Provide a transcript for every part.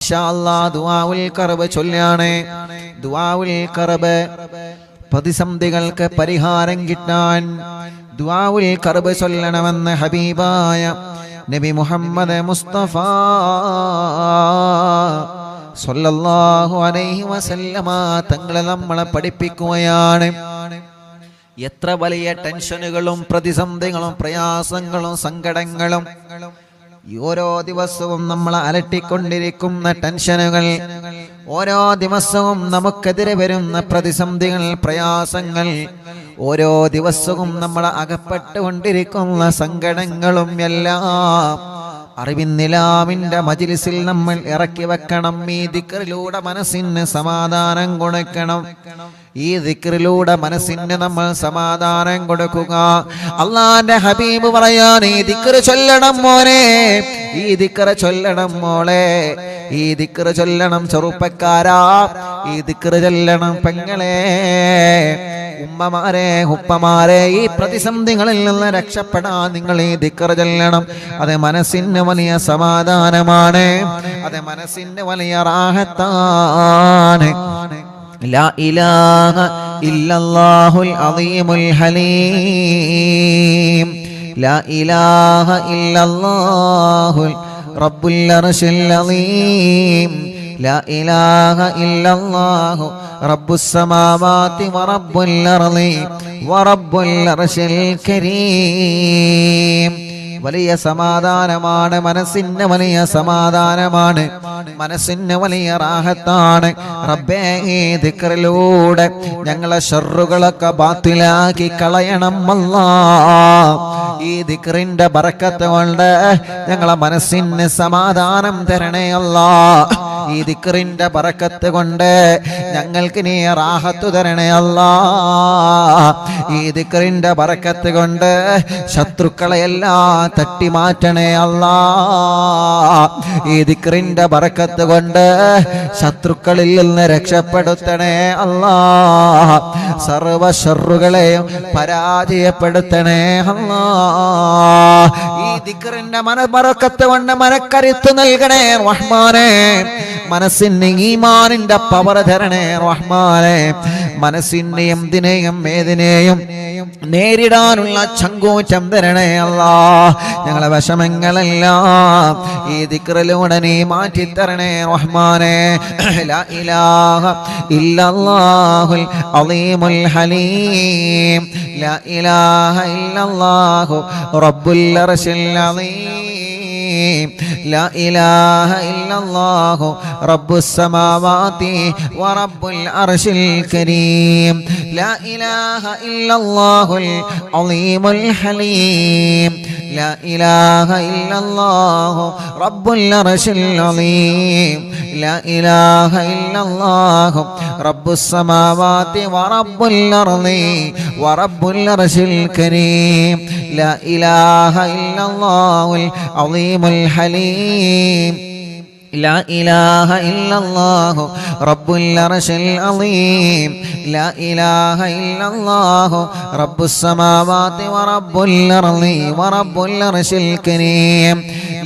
ഇൻഷാ അല്ലാഹ് ദുആഉൽ കർബ് ചൊല്ലാണ്. ദുആഉൽ കർബ് പ്രതിസന്ധികൾക്ക് പരിഹാരം കിട്ടാൻ ദുആഉൽ കർബ് ചൊല്ലണമെന്ന് ഹബീബായ നബി മുഹമ്മദ് മുസ്തഫ സ്വല്ലല്ലാഹു അലൈഹി വസല്ലമ തങ്ങളെ നമ്മളെ പഠിപ്പിക്കുകയാണ്. എത്ര വലിയ ടെൻഷനുകളും പ്രതിസന്ധികളും പ്രയാസങ്ങളും സങ്കടങ്ങളും ഓരോ ദിവസവും നമ്മളെ അലട്ടിക്കൊണ്ടിരിക്കുന്ന ടെൻഷനുകൾ, ഓരോ ദിവസവും നമുക്കെതിരെ വരുന്ന പ്രതിസന്ധികൾ, പ്രയാസങ്ങൾ, ഓരോ ദിവസവും നമ്മളെ അകപ്പെട്ടുകൊണ്ടിരിക്കുന്ന സങ്കടങ്ങളും എല്ലാം അറിവിന്നിലാമിന്റെ മജ്‌ലിസിൽ നമ്മൾ ഇറക്കി വെക്കണം. ഈ ദിക്റിലൂടെ മനസ്സിന് സമാധാനം കൊടുക്കണം. ഈ ദിക്റിലൂടെ മനസ്സിന് നമ്മൾ സമാധാനം കൊടുക്കുക. അള്ളാന്റെ ഹബീബ് പറയാൻ, ഈ ദിക്റ് ചൊല്ലണം മോനെ, ഈ ദിക്റ് ചൊല്ലണം മോളെ, ഈ ദിക്റ് ചൊല്ലണം ചെറുപ്പക്കാരാ, ഈ ദിക്റ് ചൊല്ലണം പെങ്ങളെ, ഉമ്മമാരെ, ഉപ്പമാരെ. ഈ പ്രതിസന്ധികളിൽ നിന്ന് രക്ഷപ്പെടാൻ നിങ്ങൾ ഈ ദിക്റ് ചൊല്ലണം. അത് മനസ്സിന് വലിയ സമാധാനമാണ്, അത് മനസ്സിന് വലിയ റാഹത്താണ്. ലാ ഇലാഹ ഇല്ലല്ലാഹുൽ അളീമുൽ ഹലീം, ലാ ഇലാഹ ഇല്ലല്ലാഹുൽ റബ്ബുൽ അർശിൽ അളീം, ലാ ഇലാഹ ഇല്ലല്ലാഹു റബ്ബുസ് സമാവാതി വറബ്ബുൽ അർളി വറബ്ബുൽ അർശിൽ കരീം. വലിയ സമാധാനമാണ്, മനസ്സിന് വലിയ സമാധാനമാണ്, മനസ്സിന് വലിയ റാഹത്താണ്. റബ്ബേ, ഈ ദിക്റിലൂടെ ഞങ്ങളെ ഷർറുകളൊക്കെ ബാത്തിലാക്കി കളയണം അല്ലാഹ്. ഈ ദിക്റിന്റെ ബറക്കത്ത് കൊണ്ട് ഞങ്ങളെ മനസ്സിന് സമാധാനം തരണേ അല്ലാഹ്. ഈ ദിക്റിന്റെ ബറക്കത്ത് കൊണ്ട് ഞങ്ങൾക്ക് നീ റാഹത്ത് തരണേ അല്ലാഹ്. ഈ ദിക്റിന്റെ ബറക്കത്ത് കൊണ്ട് ശത്രുക്കളെല്ലാം തട്ടി മാറ്റണേ അല്ലാഹ്. ഈ ദിക്റിന്റെ ബറക്കത്ത് കൊണ്ട് ശത്രുക്കളിൽ നിന്ന് രക്ഷപ്പെടുത്തണേ അല്ലാഹ്. സർവ ശർറുകളെയും പരാജയപ്പെടുത്തണേ അല്ലാഹ്. ഈ ദിക്റിന്റെ ബറക്കത്ത് കൊണ്ട് മനക്കരുത്ത് നൽകണേ റഹ്മാനേ. മനസ്സിന് ഈമാനിന്റെ പവർ തരണേ റഹ്മാനേ. മനസ്സിന് എന്തിനെയും ഏതിനെയും നേരിടാനുള്ള ചങ്കൂറ്റം തരണേ അല്ലാഹ്. ഞങ്ങളെ വിഷമങ്ങളെല്ലാം ഈ ദിക്റിലൂടെ നീ മാറ്റിത്തരണേ റഹ്മാനേ. ലാ ഇലാഹ ഇല്ലല്ലാഹുൽ അളീമുൽ ഹലീം, ലാ ഇലാഹ ഇല്ലല്ലാഹു റബ്ബുൽ അർശിൽ അളീം, ലാ ഇലാഹ ഇല്ലല്ലാഹു റബ്ബുസ് സമാവാതി വറബ്ബുൽ അർശിൽ കരീം, ലാ ഇലാഹ ഇല്ലല്ലാഹുൽ അളീമുൽ ഹലീം, ലാ ഇലാഹ ഇല്ലല്ലാഹു റബ്ബുൽ അർശിൽ അളീം, ലാ ഇലാഹ ഇല്ലല്ലാഹു റബ്ബുസ് സമാവാതി വറബ്ബുൽ അർളി വറബ്ബുൽ അർശിൽ കരീം, ലാ ഇലാഹ ഇല്ലല്ലാഹുൽ അളീമുൽ ഹലീം, ലാ ഇലാഹ ഇല്ലല്ലാഹു റബ്ബുൽ അർശിൽ അളീം, ലാ ഇലാഹ ഇല്ലല്ലാഹു റബ്ബുസ് സമാവാതി വറബ്ബുൽ അർളി വറബ്ബുൽ അർശിൽ കരീം,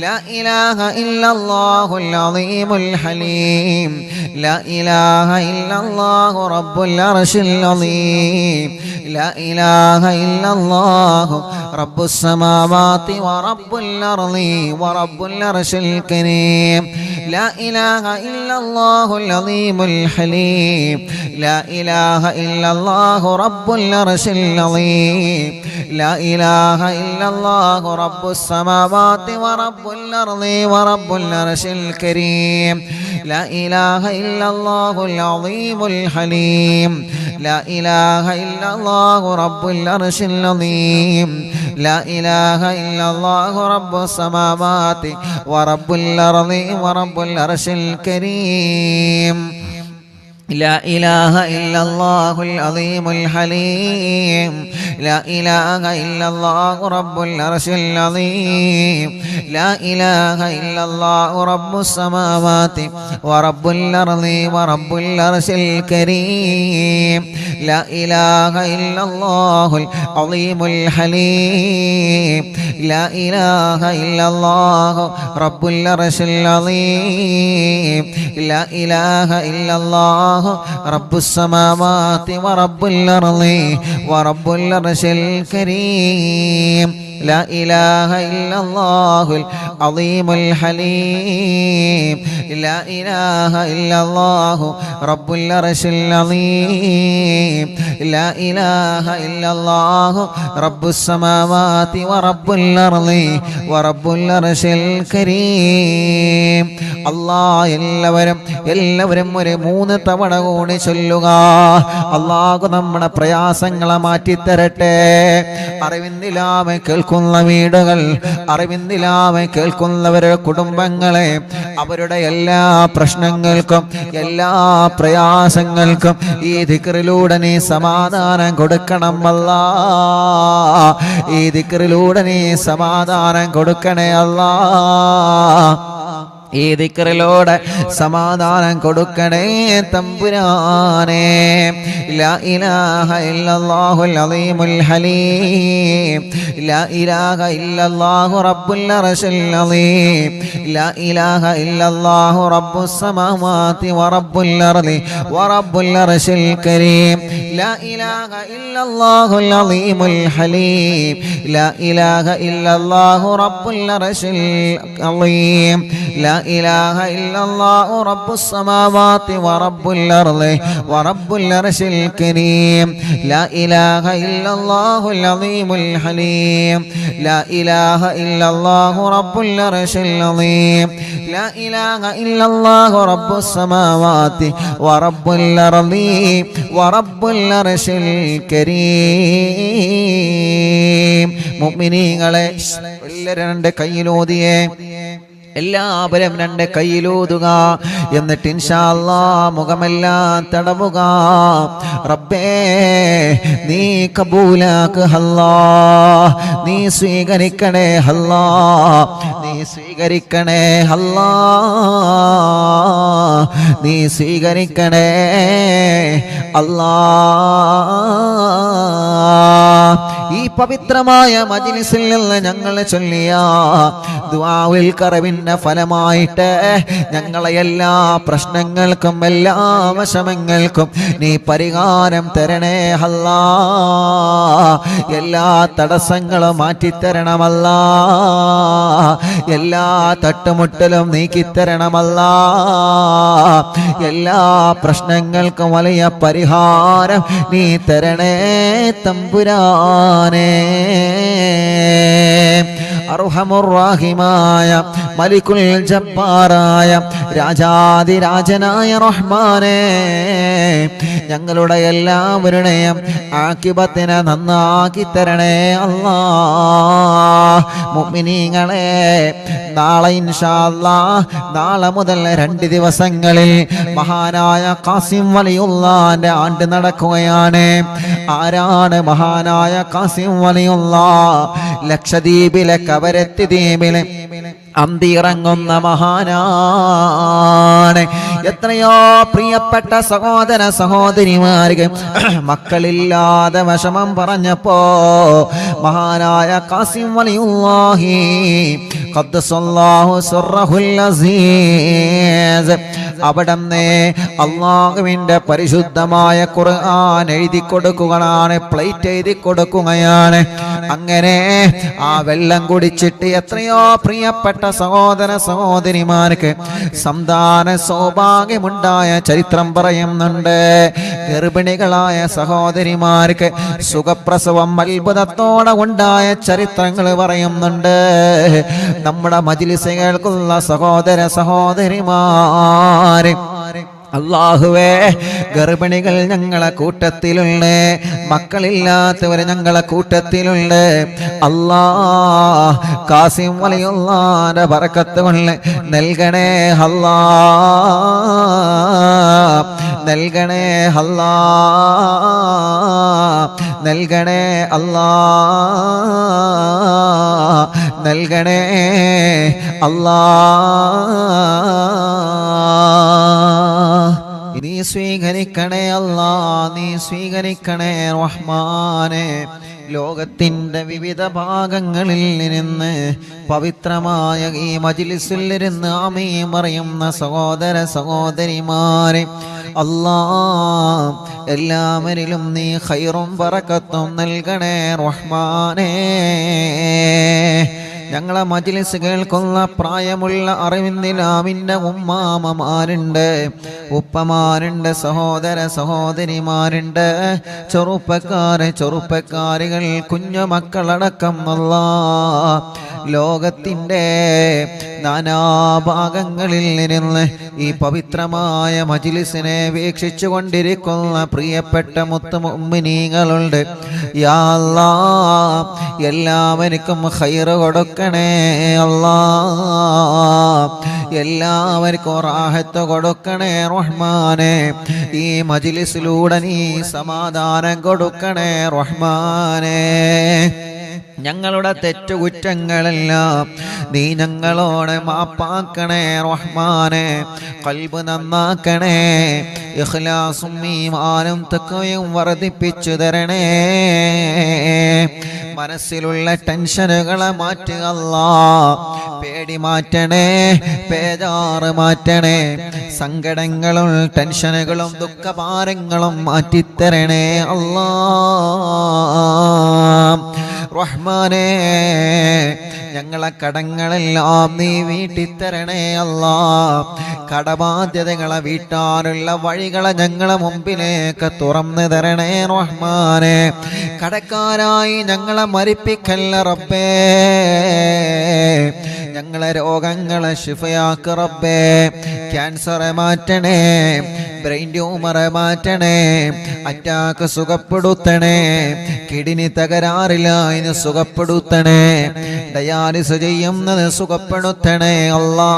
ലാ ഇലാഹ ഇല്ലല്ലാഹുൽ അളീമുൽ ഹലീം, ലാ ഇലാഹ ഇല്ലല്ലാഹു റബ്ബുൽ അർശിൽ അളീം, ലാ ഇലാഹ ഇല്ലല്ലാഹു റബ്ബുസ് സമാവാതി വറബ്ബുൽ അർളി വറബ്ബുൽ അർശിൽ കരീം, ലാ ഇലാഹ ഇല്ലല്ലാഹുൽ അളീമുൽ ഹലീം, ലാ ഇലാഹ ഇല്ലല്ലാഹു റബ്ബുൽ അർശിൽ അളീം, ലാ ഇലാഹ ഇല്ലല്ലാഹു റബ്ബുസ് സമാവാതി വറബ്ബുൽ അർളി വറബ്ബുൽ അർശിൽ കരീം, ലാ ഇലാഹ ഇല്ലല്ലാഹുൽ അളീമുൽ ഹലീം, ലാ ഇലാഹ ഇല്ലല്ലാഹു റബ്ബുൽ അർശിൽ അളീം, ലാ ഇലാഹ ഇല്ലല്ലാഹു റബ്ബുസ് സമാവാതി വറബ്ബുൽ അർളി വറബ്ബുൽ അർശിൽ കരീം. لا إله إلا الله العظيم الحليم لا إله إلا الله رب العرش العظيم لا إله إلا الله رب السماوات ورب الأرض ورب العرش الكريم لا إله إلا الله العظيم الحليم لا إله إلا الله رب العرش العظيم لا إله إلا الله رب السماوات ورب الأرض ورب العرش الكريم لا إله إلا الله العظيم الحليم لا إله إلا الله رب العرش العظيم لا إله إلا الله رب السماوات ورب الأرض ورب العرش الكريم അല്ലാഹ് എല്ലാവരും ഒരു 3 തവണ കൂടി ചൊല്ലുക. അല്ലാഹു നമ്മുടെ പ്രയാസങ്ങളെ മാറ്റിത്തരട്ടെ. അറിവിന്ദിലാമെ കേൾക്കുന്ന വീടുകൾ, അറിവിന്ദിലാമെ കേൾക്കുന്നവരുടെ കുടുംബങ്ങളെ, അവരുടെ എല്ലാ പ്രശ്നങ്ങൾക്കും എല്ലാ പ്രയാസങ്ങൾക്കും ഈ ദിക്റിലൂടെ നീ സമാധാനം കൊടുക്കണം അല്ലാഹ്. ഈ ദിക്റിലൂടെ നീ സമാധാനം കൊടുക്കണേ അല്ലാഹ്. ഈ ദിക്റിലൂടെ സമാധാനം കൊടുക്കണേ തമ്പുരാനെ. ലാ ഇലാഹ ഇല്ലല്ലാഹുൽ അളീമുൽ ഹലീം ലാ ഇലാഹ ഇല്ലല്ലാഹു റബ്ബുൽ അർശിൽ അളീം ലാ ഇലാഹ ഇല്ലല്ലാഹു റബ്ബുസ് സമാവാതി വറബ്ബുൽ അർളി വറബ്ബുൽ അർശിൽ കരീം ലാ ഇലാഹ ഇല്ലല്ലാഹുൽ അളീമുൽ ഹലീം ലാ ഇലാഹ ഇല്ലല്ലാഹു റബ്ബുൽ അർശിൽ അളീം ലാ إله إلا الله رب السماوات ورب الأرض ورب العرش الكريم لا إله إلا الله العظيم الحليم لا إله إلا الله رب العرش العظيم لا إله إلا الله رب السماوات ورب الأرض ورب العرش الكريم മുഅ്മിനീങ്ങളെ എല്ലാവരും കയ്യിലോതിയേ എല്ലാവരും 2 കൈയിലൂതുക. എന്നിട്ട് ഇൻഷാ അല്ലാഹ് മുഖമെല്ലാം തടവുക. റബ്ബേ നീ കബൂലാക്ക് അല്ലാഹ്, നീ സ്വീകരിക്കണേ അല്ലാഹ്, നീ സ്വീകരിക്കണേ അല്ലാഹ്, നീ സ്വീകരിക്കണേ അല്ലാഹ്. ഈ പവിത്രമായ മജ്ലിസിൽ നിന്ന് ഞങ്ങൾ ചൊല്ലിയ ദുആഉൽ ഖറവിന്റെ ഫലമായിട്ട് ഞങ്ങളെ എല്ലാ പ്രശ്നങ്ങൾക്കും എല്ലാ വിഷമങ്ങൾക്കും നീ പരിഹാരം തരണേ അല്ലാഹ്. എല്ലാ തടസ്സങ്ങളും മാറ്റിത്തരണമല്ലാഹ്. എല്ലാ തട്ടുമുട്ടലും നീക്കിത്തരണമല്ലാഹ്. എല്ലാ പ്രശ്നങ്ങൾക്കും വലിയ പരിഹാരം നീ തരണേ തമ്പുരാനേ. അർഹമുർ റഹീമായ മലിക്കുൽ ജബ്ബാറായ രാജാതിരാജനായ റഹ്മാനേ, ഞങ്ങളുടെ എല്ലാവരുടെയും ആഖിബത്തിനെ നന്നാക്കി തരണേ അല്ലാഹ്. മുഅ്മിനീങ്ങളെ, നാളെ ഇൻഷാ അല്ലാഹ്, നാളെ മുതൽ 2 ദിവസങ്ങളിൽ മഹാനായ ഖാസിം വലിയുള്ളാന്റെ ആണ്ട് നടക്കുകയാണ്. ആരാണ് മഹാനായ ഖാസിം വലിയുള്ളാഹ്? ലക്ഷദ്വീപിലെ കവരത്തി ദ്വീപിലെ അന്തിയിറങ്ങുന്ന മഹാനാണ്. എത്രയോ പ്രിയപ്പെട്ട സഹോദര സഹോദരിമാർക്ക് മക്കളില്ലാതെ വിഷമം പറഞ്ഞപ്പോ മഹാനായ ഖാസിം വലിയുള്ളാഹി ഖദ്ദസല്ലാഹു സിർറഹുൽ അസീസ് അവിടന്നെ അല്ലാഹുവിന്റെ പരിശുദ്ധമായ ഖുർആൻ എഴുതി കൊടുക്കുകയാണ്, പ്ലേറ്റ് എഴുതി കൊടുക്കുകയാണ്. അങ്ങനെ ആ വെള്ളം കുടിച്ചിട്ട് എത്രയോ പ്രിയപ്പെട്ട സഹോദര സഹോദരിമാർക്ക് സന്താന സൗഭാഗ്യമുണ്ടായ ചരിത്രം പറയുന്നുണ്ട്. ഗർഭിണികളായ സഹോദരിമാർക്ക് സുഖപ്രസവം അത്ഭുതത്തോടെ ഉണ്ടായ ചരിത്രങ്ങൾ പറയുന്നുണ്ട്. നമ്മുടെ മജ്ലിസ് കേൾക്കുന്ന സഹോദര സഹോദരിമാരെ, അല്ലാഹുവേ, ഗർഭിണികൾ ഞങ്ങളെ കൂട്ടത്തിലുണ്ട്, മക്കളില്ലാത്തവര് ഞങ്ങളെ കൂട്ടത്തിലുണ്ട്. അല്ലാഹ്, ഖാസിം വലിയുള്ളാന്റെ ബറക്കത്ത് കൊണ്ട് നൽകണേ അല്ലാഹ്. നൽകണേ അല്ലാ, നൽകണേ അല്ലാ, നൽകണേ അല്ലാ. നീ സ്വീകരിക്കണേ അല്ലാ, നീ സ്വീകരിക്കണേ റഹ്മാനെ. ലോകത്തിൻ്റെ വിവിധ ഭാഗങ്ങളിൽ നിന്ന് പവിത്രമായ ഈ മജ്ലിസിലിരുന്ന് ആമീൻ പറയുന്ന സഹോദര സഹോദരിമാരെ അല്ലാ, എല്ലാവരിലും നീ ഖൈറും ബറക്കത്തും നൽകണേ റഹ്മാനേ. ഞങ്ങളെ മജ്ലിസ് കേൾക്കുന്ന പ്രായമുള്ള അറിവിന്ദിലാവിൻ്റെ ഉമ്മാമമാരുണ്ട്, ഉപ്പമാരുണ്ട്, സഹോദര സഹോദരിമാരുണ്ട്, ചെറുപ്പക്കാരികൾ, കുഞ്ഞുമക്കളടക്കം അല്ലാ, ലോകത്തിൻ്റെ നാനാഭാഗങ്ങളിൽ നിന്ന് ഈ പവിത്രമായ മജ്ലിസിനെ വീക്ഷിച്ചു കൊണ്ടിരിക്കുന്ന പ്രിയപ്പെട്ട മുത്തുമുഅ്മിനീങ്ങളുണ്ട്. യാ അല്ലാ, എല്ലാവർക്കും ഖൈറ് കൊടുക്കണേ അല്ലാ, എല്ലാവർക്കും റാഹത്ത് കൊടുക്കണേ റഹ്മാനെ. ഈ മജ്ലിസിലൂടെ നീ സമാധാനം കൊടുക്കണേ റഹ്മാനെ. ഞങ്ങളുടെ തെറ്റുകുറ്റങ്ങളെല്ലാം നീ ഞങ്ങളോട് മാപ്പാക്കണേ റഹ്മാനെ. ഖൽബ് നന്നാക്കണേ, ഇഖ്ലാസും ഈമാനും തഖ്വയും വർദ്ധിപ്പിച്ചു തരണേ. മനസ്സിലുള്ള ടെൻഷനുകളെ മാറ്റുക അല്ലാ, പേടി മാറ്റണേ, ബേജാറ് മാറ്റണേ, സങ്കടങ്ങളും ടെൻഷനുകളും ദുഃഖഭാരങ്ങളും മാറ്റിത്തരണേ അല്ലാ റഹ്മാനേ. ഞങ്ങളെ കടങ്ങളെല്ലാം നീ വീട്ടിത്തരണേ അല്ലാ. കടബാധ്യതകളെ വീട്ടാനുള്ള വഴികളെ ഞങ്ങളെ മുമ്പിലേക്ക് തുറന്നു തരണേ റഹ്മാനെ. കടക്കാരായി ഞങ്ങളെ മരിപ്പിക്കല്ല റബ്ബേ, ഞങ്ങളെ രോഗങ്ങളെ ശിഫയാക്ക് റബ്ബേ. ക്യാൻസറെ മാറ്റണേ, ബ്രെയിൻ ട്യൂമറെ മാറ്റണേ, അറ്റാക്ക് സുഖപ്പെടുത്തണേ, കിഡ്നി തകരാറില്ല അതിന് സുഖപ്പെടുത്തണേ, ഡയാലിസ് ചെയ്യുന്നത് സുഖപ്പെടുത്തണേ അല്ലാ.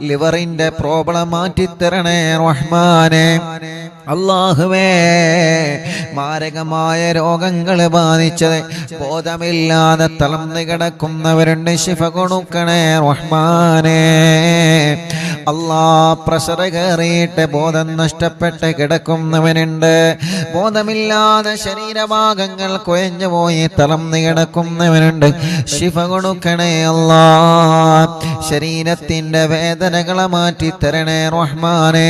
ലിവറിന്റെ പ്രോബ്ലം മാറ്റിത്തരണേ റഹ്മാനെ. അല്ലാഹുവേ, മാരകമായ രോഗങ്ങൾ ബാധിച്ചത് ബോധമില്ലാതെ തളർന്നു കിടക്കുന്നവരുണ്ട്, ശിഫ കൊടുക്കണേ റഹ്മാനെ. അല്ലാ, പ്രഷർ കയറിയിട്ട് ബോധം നഷ്ടപ്പെട്ട് കിടക്കുന്നവനുണ്ട്, ബോധമില്ലാതെ ശരീരഭാഗങ്ങൾ കൊയഞ്ഞു പോയി തളർന്നു കിടക്കുന്നവനുണ്ട്, ശിഫ കൊടുക്കണേ അല്ലാ. ശരീരത്തിന്റെ വേദനകളെ മാറ്റിത്തരണേ റഹ്മാനെ.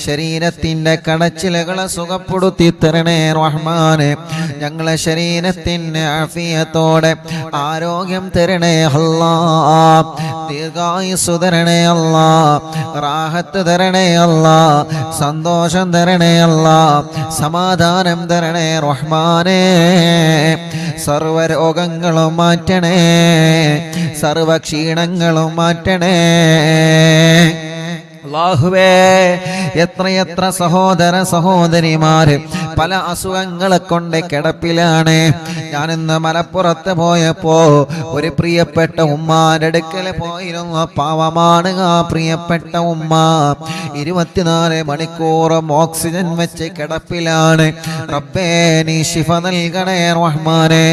ശരീരത്തിന്റെ കടച്ചിലുകളെ സുഖപ്പെടുത്തി തരണേ റഹ്മാനെ. ഞങ്ങളെ ശരീരത്തിന് ആഫിയത്തോടെ ആരോഗ്യം തരണേ അല്ലാ. ദീർഘായുസ്സു തരണേ അല്ലാ, റാഹത്ത് തരണേ അല്ലാ, സന്തോഷം തരണേ അല്ലാ, സമാധാനം തരണേ റഹ്മാനെ. സർവരോഗങ്ങളും മാറ്റണേ, സർവക്ഷീണങ്ങളും മാറ്റണേ അല്ലാഹുവേ. എത്രയെത്ര സഹോദര സഹോദരിമാര് പല അസുഖങ്ങളെ കൊണ്ട് കിടപ്പിലാണ്. ഞാനിന്ന് മലപ്പുറത്ത് പോയപ്പോ ഒരു പ്രിയപ്പെട്ട ഉമ്മാന്റെ അടുക്കൽ പോയിരുന്നു. പാവമാണ് ആ പ്രിയപ്പെട്ട ഉമ്മ. 24 മണിക്കൂറും ഓക്സിജൻ വെച്ച് കിടപ്പിലാണ്. റബ്ബേ, നീ ശിഫ നൽകണേ റഹ്മാനെ.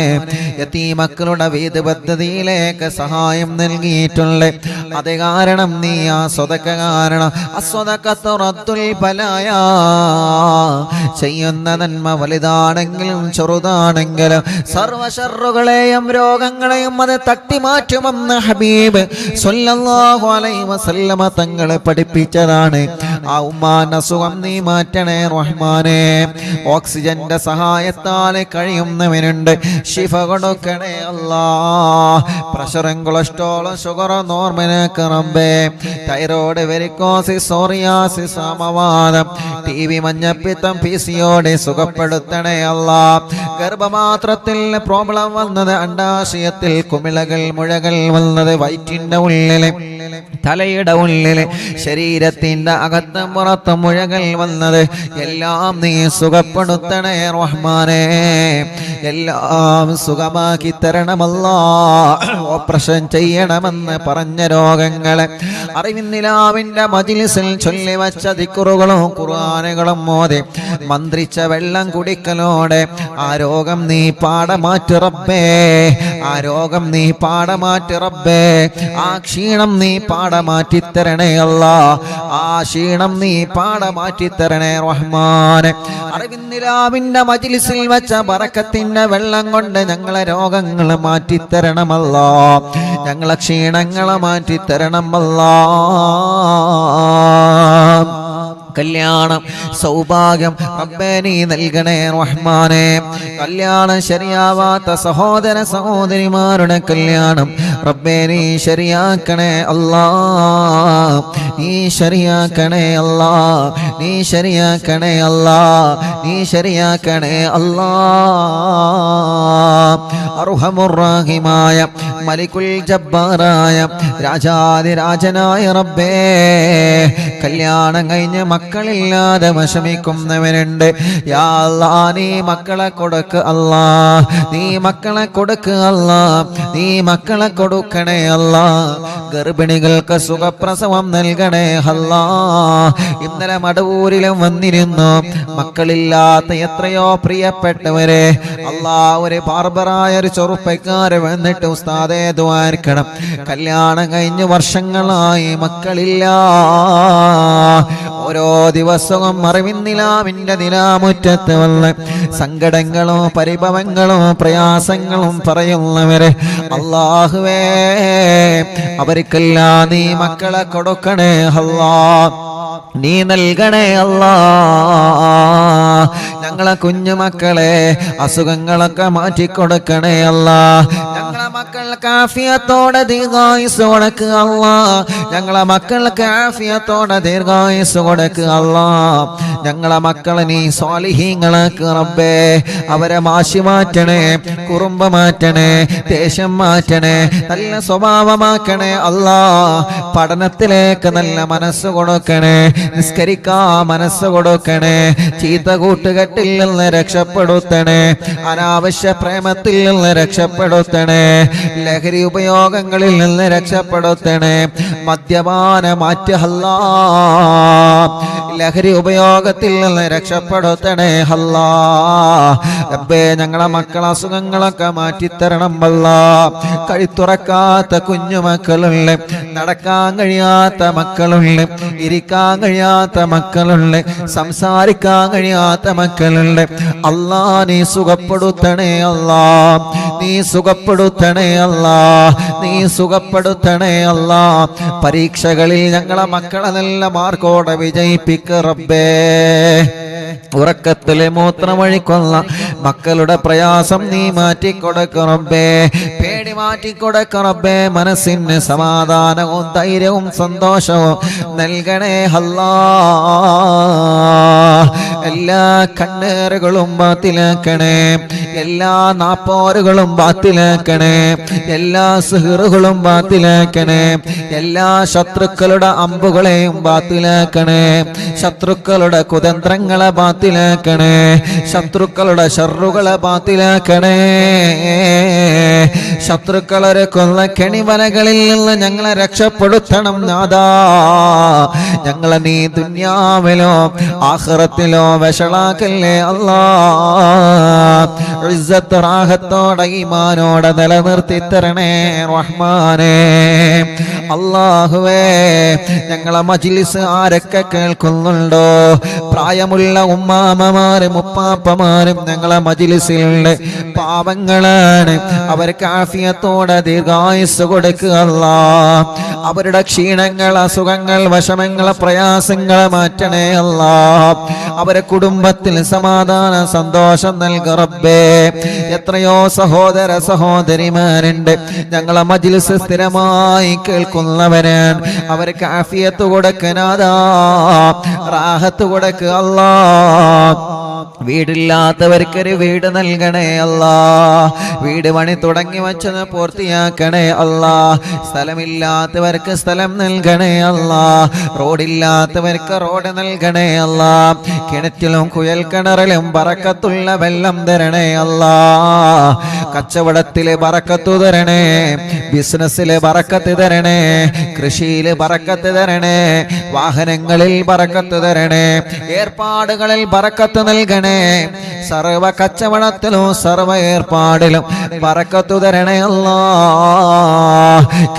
യതീമക്കളുടെ വീട് പദ്ധതിയിലേക്ക് സഹായം നൽകിയിട്ടുണ്ട്. അത് കാരണം നീ ആ സ്വതക്ക കാരണം ചെയ്യുന്ന നന്മ വലുതാണെങ്കിലും ചെറുതാണെങ്കിലും സർവശറുകളെയും രോഗങ്ങളെയും അത് തട്ടിമാറ്റുമെന്ന് ഹബീബ് സ്വല്ലല്ലാഹു അലൈഹി വസല്ലമ തങ്ങളെ പഠിപ്പിച്ചതാണ്. ആ ഉമ്മാന്റെ അസുഖം നീ മാറ്റണേ റഹ്മാനെ. ഓക്സിജന്റെ സഹായത്താൽ കഴിയുന്നവനുണ്ട്, ശിഫ കൊടുക്കണേ അല്ലാ. പ്രഷറും കൊളസ്ട്രോളും ഷുഗറും നോർമലാക്ക് റബ്ബേ. തൈറോയ്ഡ്, വെരിക്കോസിസ്, സോറിയാസിസ്, സമവാദം, ടിബി, മഞ്ഞപ്പിത്തം, പിസിയോടി സുഖപ്പെടുത്തണേ അല്ലാ. ഗർഭപാത്രത്തിൽ പ്രോബ്ലം വന്നത്, അണ്ടാശയത്തിൽ കുമിളകൾ മുഴകൾ വന്നത്, വയറ്റിന്റെ ഉള്ളില് തലയുടെ ഉള്ളില് ശരീരത്തിന്റെ അകത്തും പുറത്തും മുഴകൾ വന്നത് എല്ലാം നീ സുഖപ്പെടുത്തണേ റഹ്മാനേ. എല്ലാം സുഖമാക്കി തരണമല്ലാ. ഓപ്പറേഷൻ ചെയ്യണമെന്ന് പറഞ്ഞ രോഗങ്ങളെ അറിവിന്നിലാവിന്റെ മജ്‌ലിസിൽ ചൊല്ലിവച്ച ദിക്റുകളും ഖുർആനുകളും മോദി മന്ത്രിച്ച വെള്ളം കുടിക്കലോടെ ആ രോഗം നീ പാടമാറ്റി റബ്ബേ. ആ രോഗം നീ പാടമാറ്റി റബ്ബേ. ആ ക്ഷീണം നീ പാടമാറ്റി തരണേ അല്ലാ. ആ ക്ഷീണം നീ പാടമാറ്റി തരണേ റഹ്മാനെ. അറിവിന്നിലാവിന്റെ മജ്‌ലിസിൽ വെച്ച ബറക്കത്തിന്റെ വെള്ളം കൊണ്ട് ഞങ്ങളെ രോഗങ്ങൾ മാറ്റിത്തരണമല്ലാ. ഞങ്ങളെ ക്ഷീണങ്ങളെ മാറ്റിത്തരണമല്ലാ. കല്യാണം സൗഭാഗ്യം റബ്ബേ നീ നൽകണേ റഹ്മാനെ. കല്യാണം ശരിയാവാത്ത സഹോദര സഹോദരിമാരുടെ കല്യാണം റബ്ബേ നീ ശരിയാക്കണേ അല്ലാ. നീ ശരിയാക്കണേ അല്ലാ. നീ ശരിയാക്കണേ അല്ലാ. നീ ശരിയാക്കണേ അല്ലാ. അർഹമുർ റഹീമായ മലിക്കുൽ ജബ്ബാറായ രാജാതിരാജനായ റബ്ബേ, കല്യാണം കഴിഞ്ഞ് മക്കളില്ലാതെ വിഷമിക്കുന്നവരുണ്ട്. യാ അല്ലാ, നീ മക്കളെ കൊടുക്ക് അല്ലാ. നീ മക്കളെ കൊടുക്ക് അല്ലാ. നീ മക്കളെ കൊടുക്കണേ അല്ലാ. ഗർഭിണികൾക്ക് സുഖപ്രസവം നൽകണേ അല്ലാ. ഇന്നലെ മടവൂരിലും വന്നിരുന്നു മക്കളില്ലാത്ത എത്രയോ പ്രിയപ്പെട്ടവരെ. അല്ലാ, ഒരു ബാർബറായ ഒരു ചെറുപ്പക്കാരൻ വന്നിട്ട് ഉസ്താദേ ദുആർക്കണം, കല്യാണം കഴിഞ്ഞ് വർഷങ്ങളായി മക്കളില്ല. ഓരോ ദിവസവും അറിവിന്നിലാവിന്റെ നിലാമുറ്റത്ത് വന്ന് സങ്കടങ്ങളും പരിഭവങ്ങളും പ്രയാസങ്ങളും പറയുന്നവരെ അല്ലാഹുവേ, അവർക്കെല്ലാം നീ മക്കളെ കൊടുക്കണേ അല്ലാ. നീ നൽകണേ അല്ലാ. ഞങ്ങളെ കുഞ്ഞുമക്കളെ അസുഖങ്ങളൊക്കെ മാറ്റിക്കൊടുക്കണേ അല്ലാ. ഞങ്ങളെ മക്കൾക്ക് ആഫിയത്തോടെ ദീർഘായുസ് കൊടുക്കുക അല്ലാ. ഞങ്ങളെ മക്കൾക്ക് ആഫിയത്തോടെ ദീർഘായുസ് കൊടുക്കുക അല്ലാ. ഞങ്ങളെ മക്കളെ നീ സ്വാലിഹീങ്ങളാക്ക് റബ്ബേ. അവരെ മാശി മാറ്റണേ, കുറുമ്പ് മാറ്റണേ, ദേഷ്യം മാറ്റണേ, നല്ല സ്വഭാവമാക്കണേ അല്ലാ. പഠനത്തിലേക്ക് നല്ല മനസ്സ് കൊടുക്കണേ, നിസ്കരിക്കാ മനസ്സ് കൊടുക്കണേ, ചീത്ത കൂട്ടുകെട്ടിൽ നിന്ന് രക്ഷപ്പെടുത്തണേ, അനാവശ്യ പ്രേമത്തിൽ നിന്ന് രക്ഷപ്പെടുത്തണേ, ലഹരി ഉപയോഗങ്ങളിൽ നിന്ന് രക്ഷപ്പെടുത്തണേ, മദ്യപാന മാറ്റഹല്ലാ, ലഹരി ഉപയോഗത്തിൽ നിന്ന് രക്ഷപ്പെടുത്തണേ അല്ലാ. റബ്ബേ, ഞങ്ങളെ മക്കളെ അസുഖങ്ങളൊക്കെ മാറ്റിത്തരണം അല്ലാ. കഴുത്തുറക്കാത്ത കുഞ്ഞുമക്കളുണ്ട്, നടക്കാൻ കഴിയാത്ത മക്കളുണ്ട്, ഇരിക്കാൻ കഴിയാത്ത മക്കളുണ്ട്, സംസാരിക്കാൻ കഴിയാത്ത മക്കളുണ്ട്. അല്ലാ, നീ സുഖപ്പെടുത്തണേ അല്ലാ. നീ സുഖപ്പെടുത്തണേ അല്ലാ. നീ സുഖപ്പെടുത്തണേ അല്ലാ. പരീക്ഷകളിൽ ഞങ്ങളെ മക്കളെ നല്ല മാർക്കോടെ വിജയിപ്പിക്ക റബ്ബേ. ഉറക്കത്തിലെ മൂത്രമൊഴിക്കൊള്ള മക്കളുടെ പ്രയാസം നീ മാറ്റിക്കൊടുക്ക റബ്ബേ. പേടി മാറ്റിക്കൊടുക്ക റബ്ബേ. മനസ്സിന് സമാധാനവും ധൈര്യവും സന്തോഷവും നൽകണേ അല്ലാ. എല്ലാ കണ്ണേറുകളും ബാത്തിലാക്കണേ, എല്ലാ നാപ്പോറുകളും ബാത്തിലാക്കണേ, എല്ലാ സിഹറുകളും ബാത്തിലാക്കണേ, എല്ലാ ശത്രുക്കളുടെ അമ്പുകളെയും ബാത്തിലാക്കണേ, ശത്രുക്കളുടെ കുതന്ത്രങ്ങളെ ബാത്തിലാക്കണേ, ശത്രുക്കളുടെ ഷർറുകളെ ബാത്തിലാക്കണേ. ശത്രുക്കളെ കൊന്ന കെണിവലകളിൽ നിന്ന് ഞങ്ങളെ രക്ഷപ്പെടുത്തണം നാഥാ. ഞങ്ങളെ നീ ദുനിയാവിലോ ആഖിറത്തിലോ വഷളാക്കല്ലേ അല്ലാ. ഇസ്സത്ത് റാഹത്തോടെ ഈമാനോടെ നിലനിർത്തി തരണേ റഹ്മാനേ. അല്ലാഹുവേ, ഞങ്ങളെ മജ്‌ലിസ് ആരൊക്കെ കേൾക്കുന്നുണ്ടോ, പ്രായമുള്ള ഉമ്മാമ്മമാരും ഉപ്പാപ്പമാരും ഞങ്ങളെ മജ്‌ലിസിലുള്ള പാവങ്ങളാണ്. അവർക്ക് ആഫിയത്തോടെ ദീർഘായുസ് കൊടുക്കുക അല്ലാ. അവരുടെ ക്ഷീണങ്ങൾ, അസുഖങ്ങൾ, വിഷമങ്ങൾ, പ്രയാസങ്ങൾ മാറ്റണേ അല്ലാ. അവരെ കുടുംബത്തിൽ സമാധാന സന്തോഷം നൽക റബ്ബേ. എത്രയോ സഹോദര സഹോദരിമാരുണ്ട് ഞങ്ങളെ മജ്‌ലിസ് സ്ഥിരമായി കേൾക്കുന്നവരാണ്. അവർക്ക് ആഫിയത്ത് കൊടുക്കനാദാ, റാഹത്ത് കൊടുക്കുക അല്ലാ. വീടില്ലാത്തവർക്കൊരു വീട് നൽകണേ അല്ലാ. വീട് പണി തുടങ്ങി വച്ചത് പൂർത്തിയാക്കണേ അല്ലാ. സ്ഥലമില്ലാത്തവർക്ക് സ്ഥലം നൽകണേ അല്ലാ. റോഡില്ലാത്തവർക്ക് റോഡ് നൽകണേ അല്ലാ. കിണറ്റിലും കുഴൽ കിണറിലും ബറക്കത്തുള്ള വെള്ളം തരണേ അല്ലാ. കച്ചവടത്തില് ബറക്കത്തു തരണേ, ബിസിനസ്സില് ബറക്കത്ത് തരണേ, കൃഷിയില് ബറക്കത്ത് തരണേ, വാഹനങ്ങളിൽ ബറക്കത്ത് തരണേ, ഏർപ്പാടുകളിൽ ബറക്കത്ത് നൽകണേ. സർവ കച്ചവടത്തിലും സർവ ഏർപ്പാടിലും ബറക്കത്തു തരണേ അല്ലാ.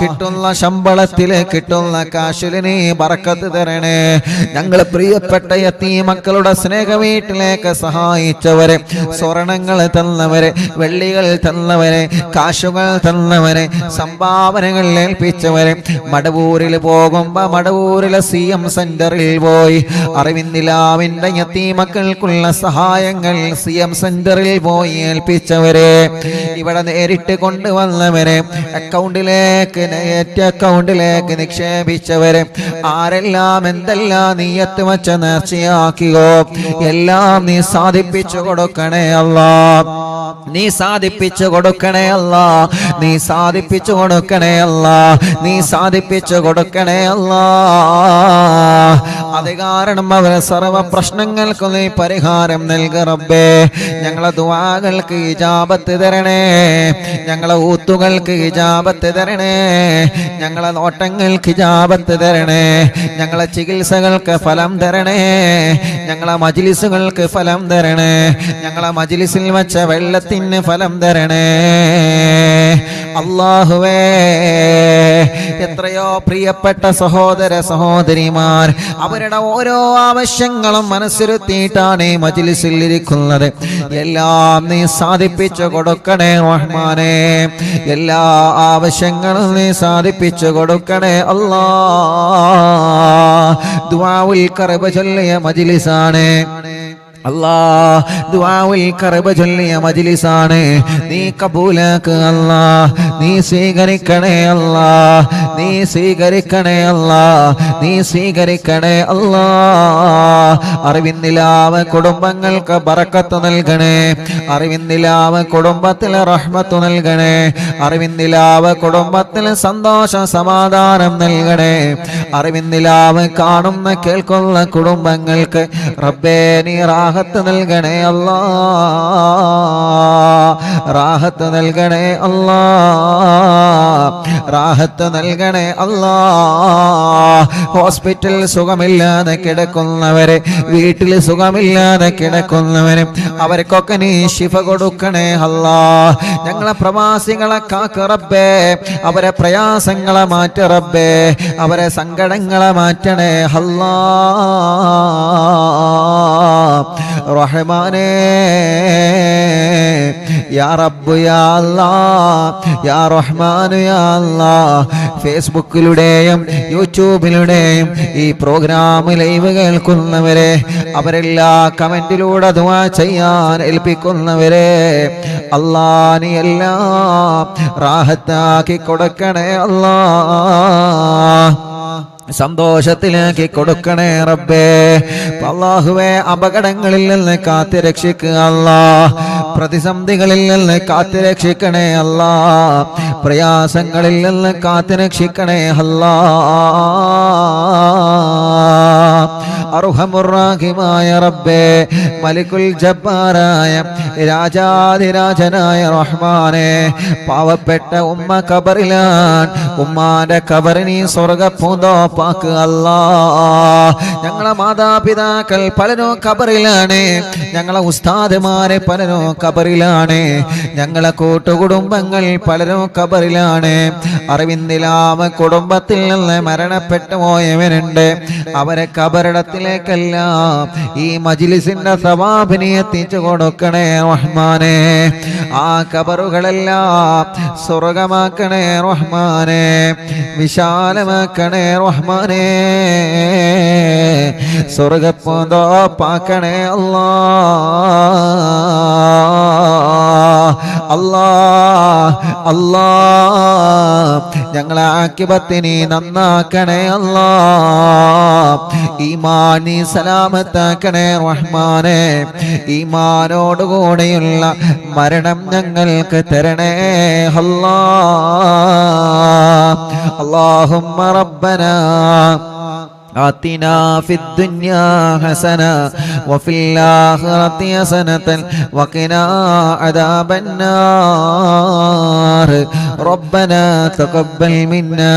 കിട്ടുന്ന ശമ്പളത്തില് കിട്ടുന്ന കാശില് നീ ബറക്കത്ത് തരണേ. ഞങ്ങൾ പ്രിയപ്പെട്ട യതീമക്കളുടെ സ്നേഹ വീട്ടിലേക്ക് സഹായിച്ചവരെ, സ്വർണങ്ങൾ തന്നവരെ, വെള്ളികൾ തന്നവരെ, കാശുകൾ തന്നവരെ, സംഭാവനകൾ ഏൽപ്പിച്ചവരെ, മടവൂരിൽ പോകുമ്പോ മടവൂരിലെ CM സെന്ററിൽ പോയി അറിവിന്ദിലാവിന്റെ യതീമക്കൾക്കുള്ള സഹായങ്ങൾ CM സെന്ററിൽ പോയി ഏൽപ്പിച്ചവരെ, ഇവിടെ നേരിട്ട് കൊണ്ടുവന്നവരെ, അക്കൗണ്ടിലേക്ക് നിക്ഷേപിച്ചവരെ, ആരെല്ലാം എന്തെല്ലാം നീയത്ത് വച്ച നേർച്ചയാക്കിയോ എല്ലാം നീ സാധിപ്പിച്ചു കൊടുക്കണേ അല്ലാ. നീ സാധിപ്പിച്ചു കൊടുക്കണേ അല്ലാ. നീ സാധിപ്പിച്ചു കൊടുക്കണേ അല്ലാ. നീ സാധിപ്പിച്ചു കൊടുക്കണേ അല്ലാ. അത് കാരണം അവരെ സർവ പ്രശ്നങ്ങൾക്കും നീ പരിഹാരം നൽക റബ്ബേ. ഞങ്ങളെ ദുആകൾക്ക് ഇജാബത്ത് തരണേ. ഞങ്ങളെ ഊത്തുകൾക്ക് ഇജാബത്ത് തരണേ. ഞങ്ങളെ നോട്ടങ്ങൾക്ക് ഇജാബത്ത് തരണേ. ഞങ്ങളെ ചികിത്സകൾക്ക് ഫലം തരണേ. ഞങ്ങളെ മജ്ലിസുകൾക്ക് ഫലം തരണേ. ഞങ്ങളെ മജ്ലിസിൽ വെച്ച വെള്ളത്തിന് ഫലം തരണേ അല്ലാഹുവേ. എത്രയോ പ്രിയപ്പെട്ട സഹോദര സഹോദരിമാർ അവരുടെ ഓരോ ആവശ്യങ്ങളും മനസ്സിരുത്തിയിട്ടാണ് ഈ മജ്ലിസിൽ ഇരിക്കുന്നത്. എല്ലാം നീ സാധിപ്പിച്ചു കൊടുക്കണേ റഹ്മാനേ. എല്ലാ ആവശ്യങ്ങളും നീ സാധിപ്പിച്ചു കൊടുക്കണേ അല്ലാ. ദുആഉൽ കർബ ചൊല്ലിയ മജ്ലിസാണ് അല്ലാ. ദുആഉൽ കർബ ചൊല്ലിയ മജ്ലിസാണ്. നീ കബൂലാക്ക് അല്ലാ. നീ സ്വീകരിക്കണേ അല്ലാ. നീ സ്വീകരിക്കണേ അല്ലാ. നീ സ്വീകരിക്കണേ അല്ലാ. അറിവിന്ദിലാവ് കുടുംബങ്ങൾക്ക് ബറക്കത്ത് നൽകണേ. അറിവിന്ദിലാവ് കുടുംബത്തിൽ റഹ്മത്ത് നൽകണേ. അറിവിന്ദിലാവ് കുടുംബത്തിൽ സന്തോഷ സമാധാനം നൽകണേ. അറിവിന്ദിലാവ് കാണുന്ന കേൾക്കുന്ന കുടുംബങ്ങൾക്ക് റബ്ബേ നീ റാഹത്ത് നൽകണേ അല്ലാ. റാഹത്ത് നൽകണേ അല്ലാ. റാഹത്ത് നൽകണേ അല്ലാ. ഹോസ്പിറ്റൽ സുഖമില്ലാതെ കിടക്കുന്നവരെ, വീട്ടിൽ സുഖമില്ലാതെ കിടക്കുന്നവരെ അവർക്കൊക്കെ നീ ശിഫ കൊടുക്കണേ അല്ലാ. ഞങ്ങളെ പ്രവാസികളെ കാക്ക് റബ്ബേ. അവരെ പ്രയാസങ്ങളെ മാറ്റ റബ്ബേ. അവരെ സങ്കടങ്ങളെ മാറ്റണേ അല്ലാ. റഹ്മാനേ യാ റബ്ബ് യാ അല്ലാഹ് യാ റഹ്മാൻ യാ അല്ലാഹ്. ഫേസ്ബുക്കിലൂടെയും യൂട്യൂബിലൂടെയും ഈ പ്രോഗ്രാം ലൈവ് കേൾക്കുന്നവരെ, അവരെല്ലാ കമന്റിലൂടെ ദുആ ചെയ്യാൻ ഏൽപ്പിക്കുന്നവരെ അല്ലാ നീ എല്ലാം റാഹത്താക്കി കൊടുക്കണേ അല്ലാ. സന്തോഷത്തിലേക്ക് കൊടുക്കണേ റബ്ബേ. അല്ലാഹുവേ അപകടങ്ങളിൽ നിന്ന് കാത്ത് രക്ഷിക്കുക അല്ലാ. പ്രതിസന്ധികളിൽ നിന്ന് കാത്ത് രക്ഷിക്കണേ അല്ലാ. പ്രയാസങ്ങളിൽ നിന്ന് കാത്ത് രക്ഷിക്കണേ അല്ലാ. അർഹമുർ-റഹീമായ റബ്ബേ, മലിക്കുൽ ജബ്ബാറായ രാജാധിരാജനായ റഹ്മാനെ, പാവപ്പെട്ട ഉമ്മ ഖബറിലാൻ. ഉമ്മാന്റെ ഖബറിനെ സ്വർഗ്ഗപൂന്തോപ്പാക്ക് അല്ലാ. ഞങ്ങളെ മാതാപിതാക്കൾ പലരും ഖബറിലാണ്. ഞങ്ങളെ ഉസ്താദുമാരെ പലരും ഖബറിലാണ്. ഞങ്ങളെ കൂട്ടുകുടുംബങ്ങൾ പലരും ഖബറിലാണ്. അറിവിന്ദിലാമ കുടുംബത്തിൽ നിന്ന് മരണപ്പെട്ടു പോയവരുണ്ട്. അവരെ ഖബറിടത്തിലേക്കെല്ലാം ഈ മജ്ലിസിന്റെ സവാബിനെ എത്തിച്ചു കൊടുക്കണേ റഹ്മാനെ. ആ ഖബറുകളെല്ലാം സ്വർഗമാക്കണേ റഹ്മാനെ. വിശാലമാക്കണേ റഹ്മാനെ. സ്വർഗപ്പൂന്തോപ്പാക്കണേ അല്ലാ. അല്ലാ അല്ലാ ഞങ്ങളെ ആക്കിബത്തിനെ നന്നാക്കണേ അല്ലാ. ഈമാനി സലാമത്താക്കണേ റഹ്മാനെ. ഈമാനോടുകൂടെയുള്ള മരണം ഞങ്ങൾക്ക് തരണേ അല്ലാഹുമ്മ റബ്ബനാ آتنا في الدنيا حسنة وفي الآخرة حسنة وقنا عذاب النار ربنا تقبل منا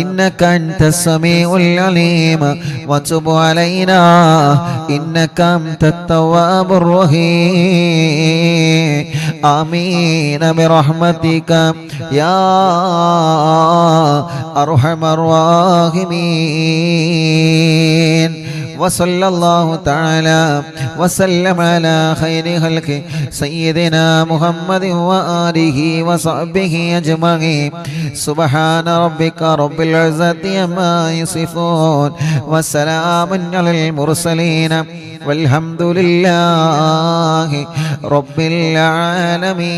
إنك أنت السميع العليم وتب علينا إنك أنت التواب الرحيم آمين برحمتك يا أرحم الراحمين. وصلى الله تعالى وسلم على خير خلق سيدنا محمد وآله وصحبه أجمعين. سبحان ربك رب العزة عما يصفون وسلام على المرسلين والحمد لله رب العالمين.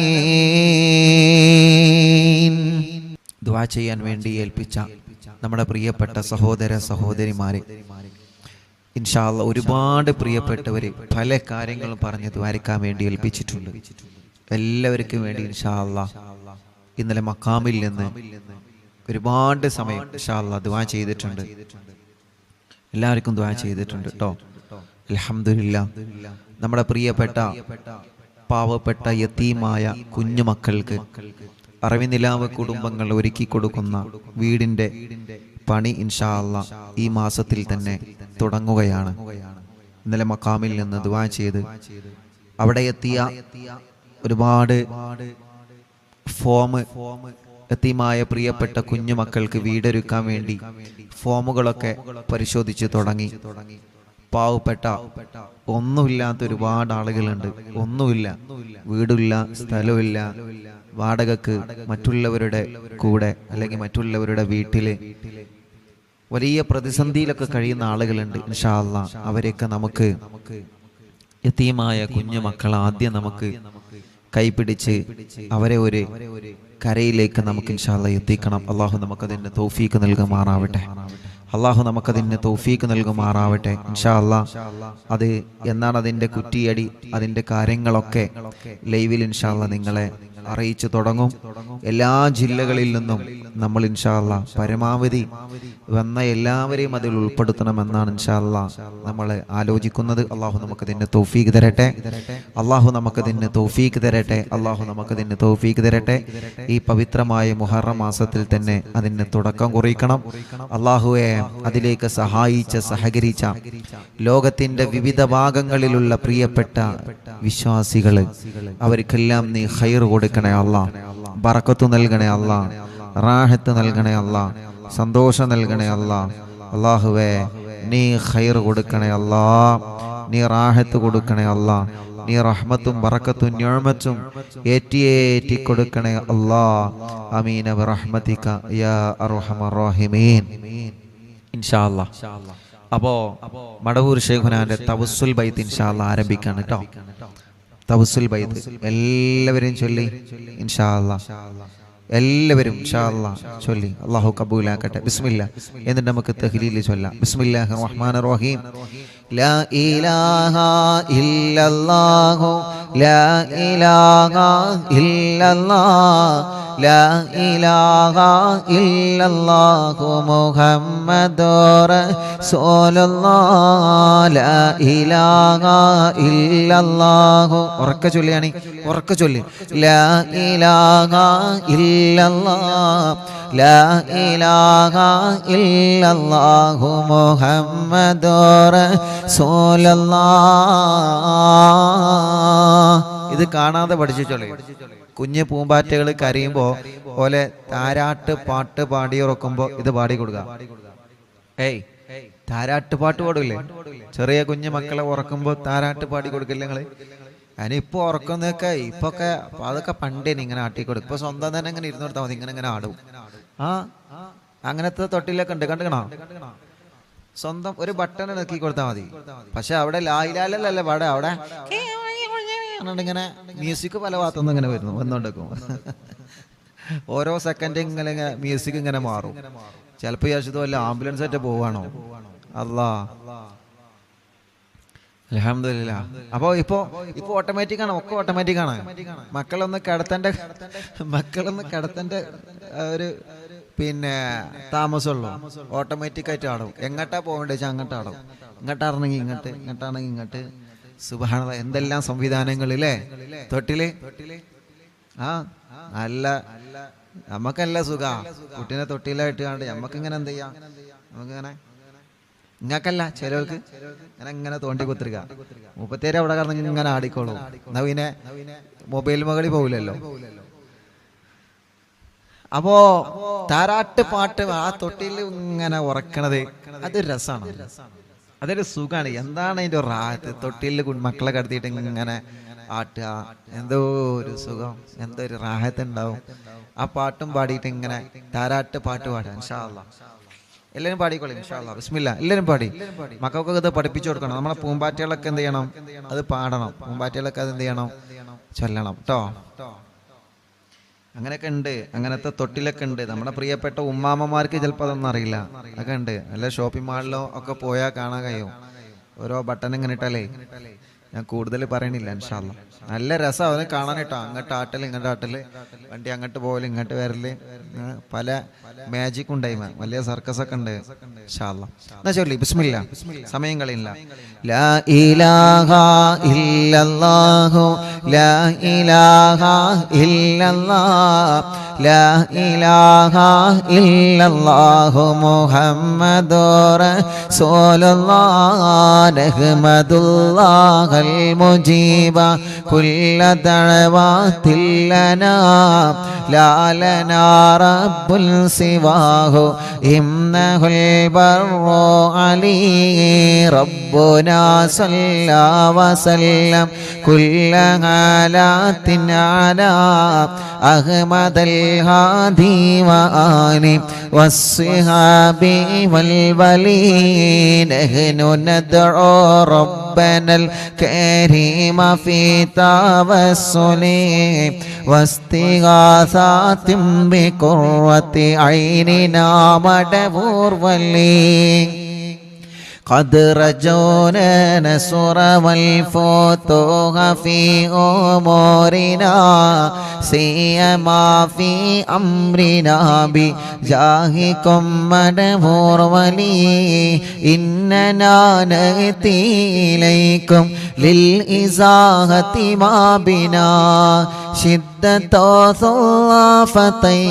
ദുആ ചെയ്യാൻ വേണ്ടി ഏൽപ്പിച്ച നമ്മുടെ പ്രിയപ്പെട്ട സഹോദര സഹോദരിമാരെ, ഇൻഷാ അല്ലാഹ് ഒരുപാട് പ്രിയപ്പെട്ടവര് പല കാര്യങ്ങളും പറഞ്ഞ് ദ്വാരക്കാൻ വേണ്ടി ഏൽപ്പിച്ചിട്ടുണ്ട്. എല്ലാവർക്കും വേണ്ടി ഇൻഷാ അല്ലാഹ് ഇന്നലെ മക്കാമിൽ നിന്ന് ഒരുപാട് സമയം ഇൻഷാ അല്ലാഹ് ദുആ ചെയ്തിട്ടുണ്ട്. എല്ലാവർക്കും ദുആ ചെയ്തിട്ടുണ്ട് കേട്ടോ. അൽഹംദുലില്ലാഹ്. നമ്മുടെ പ്രിയപ്പെട്ട പാവപ്പെട്ട യതീമായ കുഞ്ഞു മക്കൾക്ക് അറിവിനിലാവ് കുടുംബങ്ങൾ ഒരുക്കി കൊടുക്കുന്ന വീടിന്റെ പണി ഇൻഷാ അല്ലാഹ് ഈ മാസത്തിൽ തന്നെ തുടങ്ങുകയാണ്. ഇന്നലെ മക്കാമിൽ നിന്ന് ദുആ ചെയ്ത് അവിടെ എത്തിയ ഒരുപാട് ഫോം യതീമായ പ്രിയപ്പെട്ട കുഞ്ഞു മക്കൾക്ക് വീടൊരുക്കാൻ വേണ്ടി ഫോമുകളൊക്കെ പരിശോധിച്ച് തുടങ്ങി. പാവപ്പെട്ട ഒന്നുമില്ലാത്ത ഒരുപാട് ആളുകളുണ്ട്. ഒന്നുമില്ല, വീടില്ല, സ്ഥലമില്ല, വാടകക്ക് മറ്റുള്ളവരുടെ കൂടെ അല്ലെങ്കിൽ മറ്റുള്ളവരുടെ വീട്ടില് വലിയ പ്രതിസന്ധിയിലൊക്കെ കഴിയുന്ന ആളുകളുണ്ട്. ഇൻഷാ അല്ലാഹ് അവരെയൊക്കെ നമുക്ക് യതീമായ കുഞ്ഞു മക്കൾ ആദ്യം നമുക്ക് കൈപിടിച്ച് അവരെ ഒരു കരയിലേക്ക് നമുക്ക് ഇൻഷാ അല്ലാഹ് എത്തിക്കണം. അള്ളാഹു നമുക്കതിന് തൗഫീക്ക് നൽകുമാറാവട്ടെ. അള്ളാഹു നമുക്കതിന് തൗഫീക്ക് നൽകുമാറാവട്ടെ ഇൻഷാ അല്ലാഹ്. അത് എന്നാണ് അതിൻ്റെ കുറ്റിയടി, അതിൻ്റെ കാര്യങ്ങളൊക്കെ ലൈവിൽ ഇൻഷാ അല്ലാഹ് നിങ്ങളെ അറിയിച്ചു തുടങ്ങും. എല്ലാ ജില്ലകളിൽ നിന്നും നമ്മൾ ഇൻഷാ അല്ലാഹ് പരമാവധി വന്ന എല്ലാവരെയും അതിൽ ഉൾപ്പെടുത്തണമെന്നാണ് ഇൻഷാ അല്ലാഹ് നമ്മൾ ആലോചിക്കുന്നത്. അള്ളാഹു നമുക്കതിന് തൗഫീക്ക് തരട്ടെ. അള്ളാഹു നമുക്കതിന് തൗഫീക്ക് തരട്ടെ. അള്ളാഹു നമുക്കതിന് തൗഫീക്ക് തരട്ടെ. ഈ പവിത്രമായ മുഹറം മാസത്തിൽ തന്നെ അതിന് തുടക്കം കുറിക്കണം. അള്ളാഹുവെ അതിലേക്ക് സഹായിച്ച സഹകരിച്ച ലോകത്തിന്റെ വിവിധ ഭാഗങ്ങളിലുള്ള പ്രിയപ്പെട്ട വിശ്വാസികള് അവർക്കെല്ലാം നീ ഖൈർ കൊടുക്കണേ അല്ലാഹ്, ബറക്കത്ത് നൽകണേ അല്ലാഹ്, റാഹത്ത് നൽകണേ അല്ലാഹ്, സന്തോഷം നൽകണേ അല്ലാഹ്. അല്ലാഹുവേ നീ ഖൈർ കൊടുക്കണേ അല്ലാഹ്, നീ റാഹത്ത് കൊടുക്കണേ അല്ലാഹ്, നീ റഹ്മത്തും ബറക്കത്തും നിഅമത്തും ഏറ്റി കൊടുക്കണേ അല്ലാഹ്. ആമീന ബിറഹ്മതിക യാ അർഹമർ റഹീമീൻ. ഇൻഷാ അല്ലാഹ്. അപ്പോ മടവൂർ ശൈഖുനാന്റെ തവസ്സുൽ ബൈത്ത് ഇൻഷാ അല്ലാഹ് ആരംഭിക്കാണ് കേട്ടോ. തവസ്സുൽ ബൈത്ത് എല്ലാവരും ചൊല്ലി ഇൻഷാ അല്ലാഹ്. എല്ലാവരും ഇൻഷാ അല്ലാഹ് ചൊല്ലി അല്ലാഹു കബൂലാക്കട്ടെ. ബിസ്മില്ലാഹ്. എന്നിട്ട് നമുക്ക് തഹ്ലീൽ ചൊല്ലാം. ബിസ്മില്ലാഹിർ റഹ്മാനിർ റഹീം. ലാ ഇലാഹ ഇല്ലല്ലാഹു ലാ ഇലാഹ ഇല്ലല്ലാഹ് ലാ ഇലാഹ ഇല്ലല്ലാഹു മുഹമ്മദുർ റസൂലുള്ളാഹ് ലാ ഇലാഹ ഇല്ലല്ലാഹു. ഉറക്കെ ചൊല്ലിയാണ്, ഉറക്കെ ചൊല്ലി. ലാ ഇലാഹ ഇല്ലല്ലാഹ് ലാ ഇലാഹ ഇല്ലല്ലാഹു മുഹമ്മദുർ റസൂലുള്ളാഹ്. ഇത് കാണാതെ പഠിച്ചു ചൊല്ലി. കുഞ്ഞ് പൂമ്പാറ്റകൾ കരയുമ്പോ പോലെ താരാട്ട് പാട്ട് പാടി ഉറക്കുമ്പോ ഇത് പാടി കൊടുക്കുക. ഏയ് താരാട്ട് പാട്ട് പാടില്ലേ? ചെറിയ കുഞ്ഞു മക്കളെ ഉറക്കുമ്പോ താരാട്ട് പാടി കൊടുക്കില്ല നിങ്ങള്? അതിനിപ്പോ ഉറക്കുന്നൊക്കെ ഇപ്പൊക്കെ അതൊക്കെ പണ്ടേന് ഇങ്ങനെ ആട്ടിക്കൊടുക്കും. ഇപ്പൊ സ്വന്തം തന്നെ ഇങ്ങനെ ഇരുന്ന് കൊടുത്താൽ മതി, ഇങ്ങനെ ആടും. അങ്ങനത്തെ തൊട്ടിലൊക്കെ ഉണ്ട്, കണ്ടുകണോ? സ്വന്തം ഒരു ബട്ടൺ ഇറക്കി കൊടുത്താൽ മതി. പക്ഷെ അവിടെ ലായിലാലല്ലേ പാടെ, അവിടെ ഇങ്ങനെ മ്യൂസിക് പല ഭാഗത്തുനിന്ന് ഇങ്ങനെ വരുന്നു വന്നോണ്ടേക്കും. ഓരോ സെക്കൻഡ് ഇങ്ങനെ മ്യൂസിക് ഇങ്ങനെ മാറും. ചിലപ്പോൾ വിചാരിച്ചത് വല്ല ആംബുലൻസ് ആയിട്ട് പോവാണോ. അല്ലാ അൽഹംദുലില്ലാ. അപ്പോൾ ഇപ്പോൾ ഓട്ടോമാറ്റിക്കാണ്, ഒക്കെ ഓട്ടോമാറ്റിക്കാണ്. മക്കളൊന്ന് കിടത്തേണ്ട ഒരു പിന്നെ താമസമുള്ളൂ. ഓട്ടോമാറ്റിക്കായിട്ട് ആടും. എങ്ങോട്ടാ പോകേണ്ടത് വെച്ചാൽ അങ്ങോട്ട് ആടും. ഇങ്ങോട്ടാണെങ്കിൽ ഇങ്ങോട്ട്, ഇങ്ങോട്ടാണെങ്കിൽ ഇങ്ങോട്ട്. സുബ്ഹാനല്ലാഹ്, എന്തെല്ലാം സംവിധാനങ്ങളില്ലേ തൊട്ടില്. ആ നല്ല നമുക്കല്ല സുഖ കുട്ടീനെ തൊട്ടിലായിട്ട് കണ്ട് നമുക്കിങ്ങനെ എന്ത് ചെയ്യാം, നമുക്കിങ്ങനെ ഇങ്ങക്കല്ല ചിലവർക്ക് ഇങ്ങനെ തോണ്ടി കുത്തിരിക്കുക. 37 അവിടെ കിടന്നെങ്കിൽ ഇങ്ങനെ ആടിക്കോളൂ. എന്നാ പിന്നെ മൊബൈൽ മകളിൽ പോകില്ലല്ലോ. അപ്പോ താരാട്ട് പാട്ട് ആ തൊട്ടിൽ ഇങ്ങനെ ഉറക്കണത് അതൊരു രസമാണ്, അതൊരു സുഖമാണ്. എന്താണ് അതിൻ്റെ റാഹത്ത്? തൊട്ടിൽ മക്കളെ കടത്തിയിട്ട് ഇങ്ങനെ ആട്ടുക, എന്തോ ഒരു സുഖം, എന്തോ ഒരു റാഹത്ത് ഉണ്ടാവും. ആ പാട്ടും പാടിയിട്ട് ഇങ്ങനെ താരാട്ട് പാട്ട് പാടുക. ഇൻഷാ അല്ലാഹ് എല്ലാവരും പാടിക്കോളി ഇൻഷാ അല്ലാഹ്. ബിസ്മില്ലാ. എല്ലാവരും പാടി. മക്കൾക്കൊക്കെ ഇത് പഠിപ്പിച്ചു കൊടുക്കണം. നമ്മളെ പൂമ്പാറ്റകളൊക്കെ എന്ത് ചെയ്യണം, അത് പാടണം. പൂമ്പാറ്റകളൊക്കെ അത് എന്ത് ചെയ്യണം, ചൊല്ലണം കേട്ടോ. അങ്ങനെയൊക്കെ ഉണ്ട്, അങ്ങനത്തെ തൊട്ടിലൊക്കെ ഉണ്ട്. നമ്മുടെ പ്രിയപ്പെട്ട ഉമ്മാമ്മമാർക്ക് ചിലപ്പോൾ അതൊന്നും അറിയില്ല. അതൊക്കെ ഉണ്ട്. നല്ല ഷോപ്പിംഗ് മാളിലോ ഒക്കെ പോയാൽ കാണാൻ കഴിയും. ഓരോ ബട്ടൺ ഇങ്ങനെ ഇട്ടാലേ. ഞാൻ കൂടുതൽ പറയണില്ല ഇൻഷാ അല്ലാഹ്. നല്ല രസമാണ് അവനെ കാണാൻ കേട്ടോ. അങ്ങോട്ട് ആട്ടല് ഇങ്ങോട്ട് ആട്ടല്, വണ്ടി അങ്ങോട്ട് പോകല് ഇങ്ങോട്ട് വരല്, പല മാജിക് ഉണ്ടായിമ, വലിയ സർക്കസ് ഒക്കെ ഉണ്ട് ഇൻഷാ അല്ലാഹ്. എന്നാ ചൊല്ലി ബിസ്മില്ലാ, സമയം കളയില്ല. ലാ ഇലാഹ ഇല്ലല്ലാഹു ലാ ഇലാഹ ഇല്ലല്ലാഹ് ലാ ഇലാഹ ഇല്ലല്ലാഹു മുഹമ്മദുർ റസൂലുള്ളാഹ് നഹ്മദുല്ലാഹൽ മുജീബ കുല്ല ദഅവാതിൽ ലനാ ലാ ലനാ റബ്ബുൽ സിവാഹു ഇന്നഹുൽ ബർറു അലീ റബ്ബുനാ സല്ലാ വസല്ലം കുല്ല ഹാലാത്തിൻ അലാ അഹ്മദൽ ഹാദി വആലി വസ്സിഹാബി വൽ വലി നഹ്നു നദ്ഉ റബ്ബനൽ കരീമ ഫീ തവസ്സുലി വസ്തിഗാസാതിൻ ബിഖുർവത്തി ഐനിനാ മടവൂർ വലി قد رجونا نصر والفتوح في أمورنا سيما في أمرنا بجاهكم مدبور ولي إننا نأتي إليكم للإزاحة ما بنا شدة ثلافتي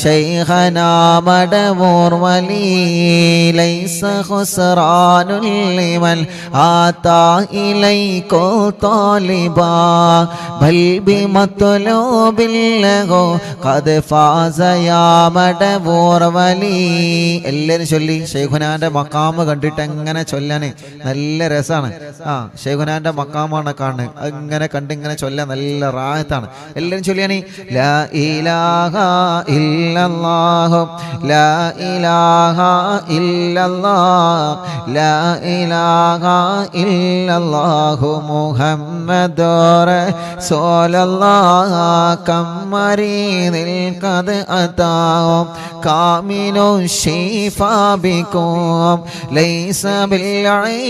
شيخنا مدبور ولي ليس خسران لمن آتى إليكم طالبا بل بمطلوب له قد فاز يا مدبور ولي. എല്ലാവരും ചൊല്ലി. ശൈഖുനാന്റെ മക്കാമ് കണ്ടിട്ട് എങ്ങനെ ചൊല്ലാന് നല്ല രസമാണ്. ശൈഖുനാന്റെ മക്കാമാണ് കാണുന്നത്. അങ്ങനെ കണ്ടിങ്ങനെ ചൊല്ലാൻ നല്ല റാഹത്താണ്. എല്ലാവരും ചൊല്ലിയാണ് ലാ ഇലാഹ ഇല്ലല്ലാഹു ലാ ഇലാഹ ഇല്ലല്ലാഹ് ലാ ഇലാഹ ഇല്ലല്ലാഹു മുഹമ്മദുർ റസൂലുള്ളാഹ് കമ്മരീനിൽ ഖദ് അതാഉ കാമിനു ശിഫാ ബികും ലൈസ ബിൽ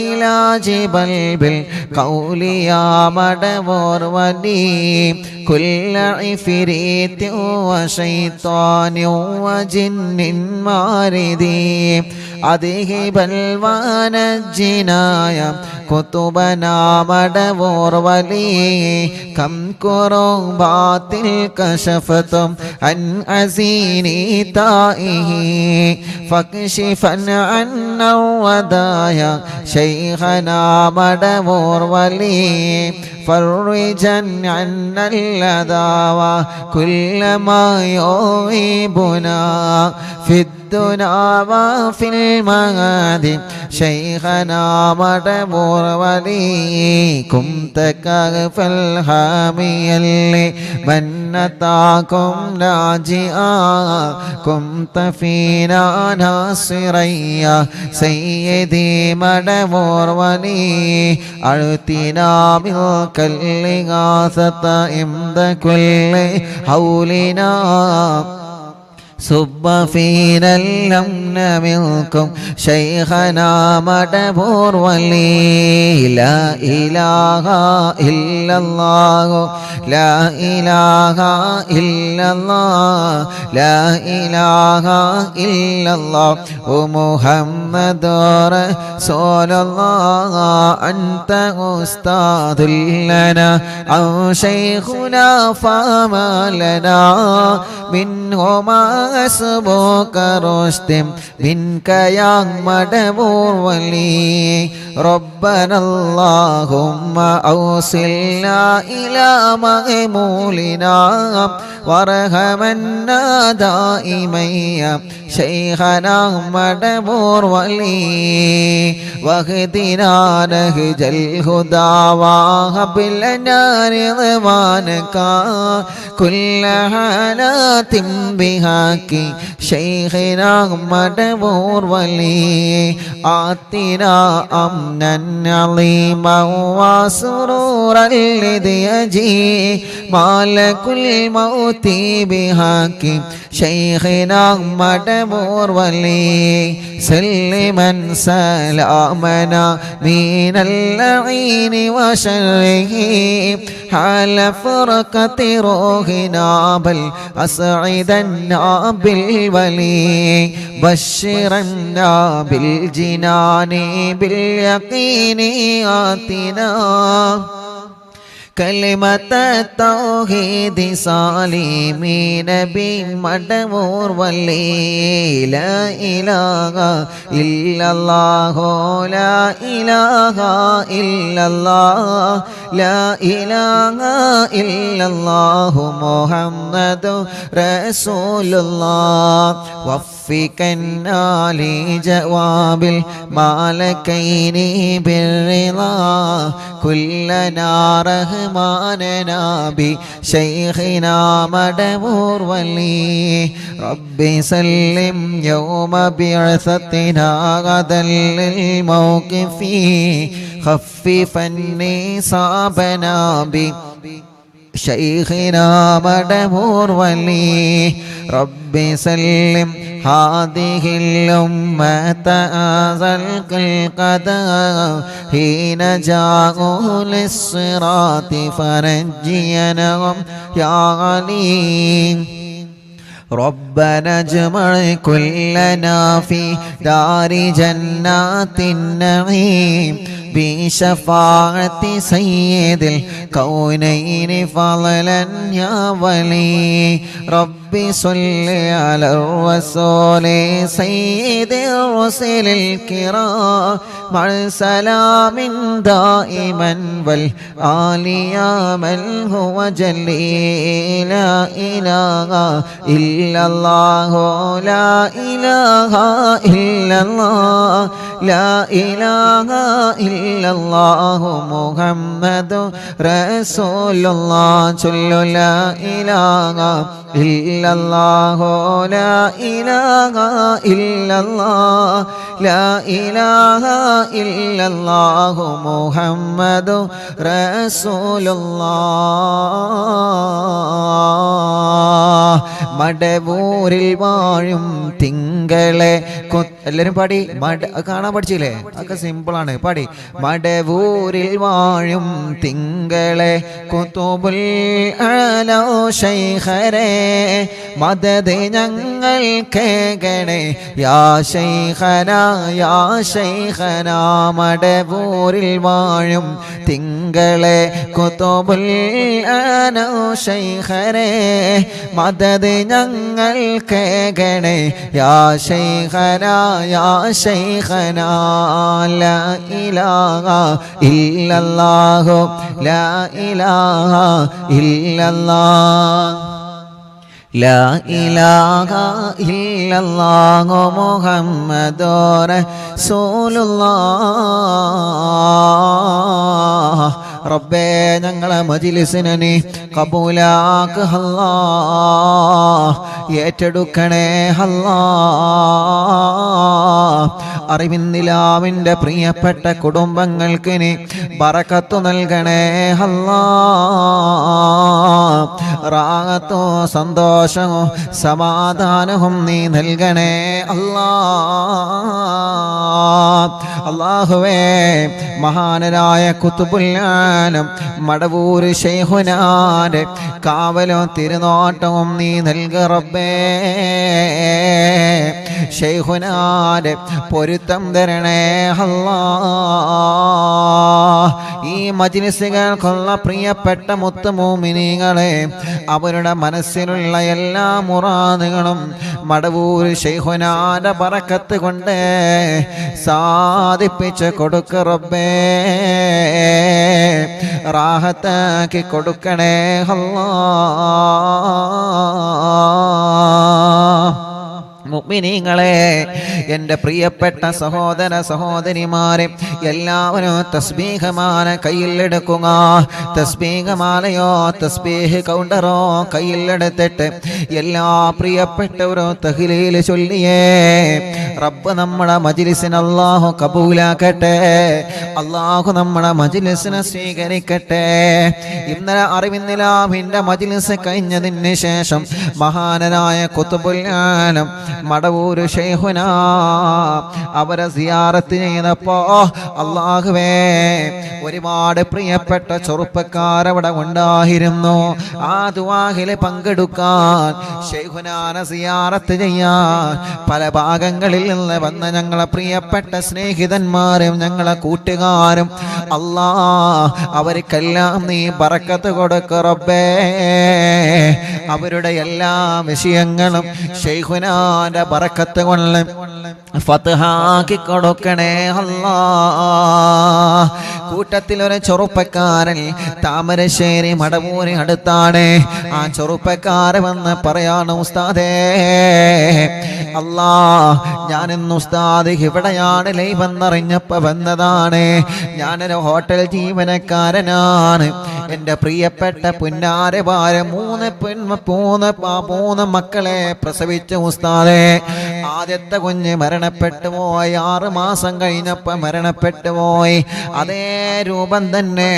ഇലാജി ബൽ ബിൽ ഖൗലി യാ മദവൂർ വലി كل عفريت وشيطان وجن مارد أذهب الوان الجنايا كتبنا مدبور ولي كم كربات كشفتم عن أزيني تائه فاكشفا عنا الودايا شيخنا مدبور ولي فرجا عنا الأذى وكل ما يعيبنا في الدنيا وفي المعاد شيخنا مدبور ولي كنت كهف الحامي اللي من أتاكم ناجئا كنت فينا ناصريا سيدي مدبور ولي أعطنا منك الإغاثة عند كل حولنا صب فينا الأمن منكم شيخنا مدبور ولي لا إله إلا الله لا إله إلا الله لا إله إلا الله ومحمد رسول الله أنت أستاذ لنا أو شيخنا فما لنا منهما أسبوك رشد منك يا مدبور ولي ربنا اللهم أوصلنا إلى مأمولنا وارحمنا دائما يا شيخنا مدبور ولي واهدنا نهج الهدى وهب لنا رضوانك كل حالات بحق شيخنا مدبور ولي آتنا أمنا عظيما وسرورا الذي يجي مالك الموت بحق شيخنا مدبور ولي سلما سلامنا من اللعين وشره حال فرقة روحنا بل أسعدنا بالولي بشرنا بالجنان باليقين آتنا كلمة التوحيد سالمين بمدبور ولي لا إله إلا الله لا إله إلا الله لا إله إلا الله محمد رسول الله وفقنا لجواب المالكين بالرضا كلنا رحماننا بشيخنا مدبور ولي ربي سلم يوم بعثتنا غدا للموقف خففني صابنا بشيخنا مدبور ولي ربي سلم هذه الأمة أزلق القدر حين جاءوا للصراط فرجينهم يا عليم ربنا اجمع كلنا في دار جنات النعيم بشفاعة سيد الكونين فضلا يا ولي ربي صل على الرسول سيد الرسل الكرام مع سلام دائما والآل يا من هو جلي لا إله إلا الله لا إله إلا الله لا إله إلا الله محمد رسول الله صلى لا إله إلا الله لا إله إلا الله لا إله إلا الله محمد رسول الله മടവൂരിൽ വാഴും തിങ്കളെ എല്ലാവരും പാടി കാണാൻ പഠിച്ചില്ലേ ഒക്കെ സിമ്പിളാണ് പാടി മടവൂരിൽ വാഴും തിങ്കളെ കുതുബുൽ ആലോ ശൈഖരേ മദദ് ഞങ്ങൾ കേകണേ യാ ശൈഖനാ യാ ശൈഖനാ മടവൂരിൽ വാഴും തിങ്കളെ കുതുബുൽ ആലോ ശൈഖരേ മദദ് ഞങ്ങൾ കേകണേ യാ ശൈഖനാ യാ ശൈഖനാ ലാ ഇലാഹ ഇല്ലല്ലാഹു ലാ ഇലാഹ ഇല്ലല്ലാഹ് لا إله إلا الله محمد رسول الله റബ്ബേ ഞങ്ങളെ മജ്ലിസിനെ നീ കബൂലാക്ക് അല്ലാഹ് ഏറ്റെടുക്കണേ അല്ലാ. അറിവിന്നിലാവിൻ്റെ പ്രിയപ്പെട്ട കുടുംബങ്ങൾക്ക് നീ ബറക്കത്ത് നൽകണേ അല്ലാ. റാഹത്തോ സന്തോഷമോ സമാധാനവും നീ നൽകണേ അല്ലാ. അല്ലാഹുവേ, മഹാനരായ ഖുത്ബുൽ ആലം മടവൂര് ശൈഖുനാന്റെ കാവലും തിരുനോട്ടവും നീ നൽക റബ്ബേ. ശൈഖുനാന്റെ പൊരുത്തം തരണേ അല്ലാ. ഈ മജ്‌ലിസുകൾക്കുള്ള പ്രിയപ്പെട്ട മുത്തുമൂമിനീങ്ങളെ, അവരുടെ മനസ്സിലുള്ള എല്ലാ മുറാദുകളും മടവൂര് ശൈഖുനാന്റെ ബറക്കത്ത് കൊണ്ട് സാധിപ്പിച്ച് കൊടുക്ക റബ്ബേ. റാഹത്താക്കി കൊടുക്കണേ അല്ലാ. മുഅ്മിനീങ്ങളെ, എൻ്റെ പ്രിയപ്പെട്ട സഹോദര സഹോദരിമാരെ, എല്ലാവരും തസ്ബീഹമാല കയ്യിലെടുക്കുക. തസ്ബീഹമാലയോ തസ്ബീഹ് കൗണ്ടറോ കയ്യിലെടുത്തിട്ട് എല്ലാ പ്രിയപ്പെട്ടവരും തഹ്ലീൽ ചൊല്ലിയേ. റബ്ബ് നമ്മുടെ മജ്‌ലിസിനെ അല്ലാഹു കബൂലാക്കട്ടെ. അല്ലാഹു നമ്മുടെ മജ്‌ലിസിനെ സ്വീകരിക്കട്ടെ. ഇന്നലെ അറിവിന്നിലാവിൻ്റെ മജ്‌ലിസ് കഴിഞ്ഞതിന് ശേഷം മഹാനരായ ഖുത്ബുൽ ആലം മടവൂര് ശൈഖുനാ അവരെ സിയാറത്ത് ചെയ്തപ്പോ അല്ലാഹുവേ, ഒരുപാട് പ്രിയപ്പെട്ട ചെറുപ്പക്കാരവിടെ ഉണ്ടായിരുന്നു. ആ ദുആഹിൽ പങ്കെടുക്കാൻ, ശൈഖുനാനെ സിയാറത്ത് ചെയ്യാൻ പല ഭാഗങ്ങളിൽ നിന്ന് വന്ന ഞങ്ങളെ പ്രിയപ്പെട്ട സ്നേഹിതന്മാരും ഞങ്ങളെ കൂട്ടുകാരും, അല്ലാ, അവർക്കെല്ലാം നീ ബറക്കത്ത് കൊടുക്ക റബ്ബേ. അവരുടെ എല്ലാ വിഷയങ്ങളും ശൈഖുനാന്റെ ബറക്കത്ത് കൊണ്ട് ഫത്ഹാക്കി കൊടുക്കണേ അല്ലാ. കൂട്ടത്തിൽ ഒരു ചെറുപ്പക്കാരൻ താമരശ്ശേരി മടവൂരി അടുത്താണ്. ആ ചെറുപ്പക്കാരൻ വന്ന് പറയാണ്, ഉസ്താദേ, അല്ലാ, ഞാനിന്ന് ഉസ്താദ് ഇവിടെയാണ് ലൈവെന്നറിഞ്ഞപ്പോ വന്നതാണ്. ഞാനൊരു ഹോട്ടൽ ജീവനക്കാരനാണ്. എൻ്റെ പ്രിയപ്പെട്ട പുന്നാരെ ഭാര്യ മൂന്ന് മക്കളെ പ്രസവിച്ച ഉസ്താദേ. ആദ്യത്തെ കുഞ്ഞ് മരണപ്പെട്ടു പോയി. 6 മാസം കഴിഞ്ഞപ്പോൾ മരണപ്പെട്ടു പോയി. അതേ രൂപം തന്നെ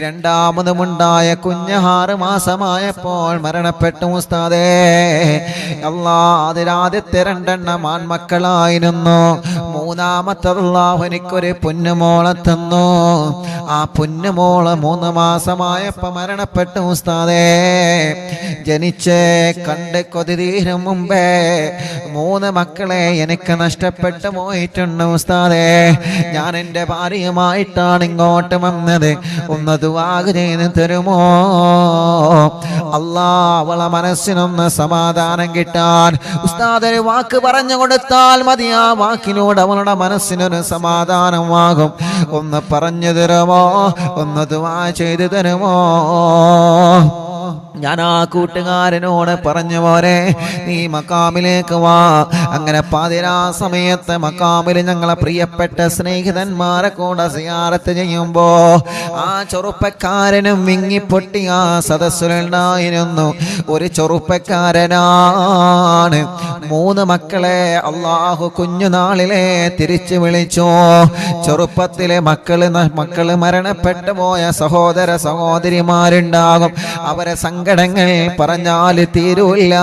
രണ്ടാമതുമുണ്ടായ കുഞ്ഞ് 6 മാസമായപ്പോൾ മരണപ്പെട്ടു ഉസ്താദേ. അല്ലാ, അതിലാദ്യത്തെ 2 ആൺമക്കളായിരുന്നു. മൂന്നാമത്തെ അല്ലാഹു എനിക്കൊരു പൊന്നുമോളെ തന്നു. ആ പൊന്നുമോള് 3 മാസമായപ്പോൾ മരണപ്പെട്ടു ഉസ്താദേ. ജനിച്ച് കണ്ട് കൊതി തീരും മുമ്പേ 3 മക്കളെ എനിക്ക് നഷ്ടപ്പെട്ടു പോയിട്ടുണ്ട് ഉസ്താദേ. ഞാൻ എൻ്റെ ഭാര്യയുമായിട്ടാണ് ഇങ്ങോട്ട് വന്നത്. ഒന്ന് ദുആ ചെയ്ത് തരുമോ അല്ലാ? അവളെ മനസ്സിനൊന്ന് സമാധാനം കിട്ടാൻ ഉസ്താദ് ഒരു വാക്ക് പറഞ്ഞു കൊടുത്താൽ മതി. ആ വാക്കിലൂടെ അവളുടെ മനസ്സിനൊരു സമാധാനമാകും. ഒന്ന് പറഞ്ഞു തരുമോ? ഒന്ന് ദുആ ചെയ്ത് തരുമോ? ഞാൻ ആ കൂട്ടുകാരനോട് പറഞ്ഞു, പോരെ, നീ മക്കാമിലേക്ക് വാ. അങ്ങനെ പാതിരാ സമയത്ത് മക്കാമിൽ ഞങ്ങളെ പ്രിയപ്പെട്ട സ്നേഹിതന്മാരെ കൂടെ സിയാറത്ത് ചെയ്യുമ്പോ ആ ചെറുപ്പക്കാരനും വിങ്ങിപ്പൊട്ടി ആ സദസ്സിലുണ്ടായിരുന്നു. ഒരു ചെറുപ്പക്കാരനാണ്. 3 മക്കളെ അല്ലാഹു കുഞ്ഞുനാളിലെ തിരിച്ചു വിളിച്ചു. ചെറുപ്പത്തിലെ മക്കള് മരണപ്പെട്ടു പോയ സഹോദര സഹോദരിമാരുണ്ടാകും. അവരെ സങ്കടങ്ങൾ പറഞ്ഞാൽ തീരൂല്ല.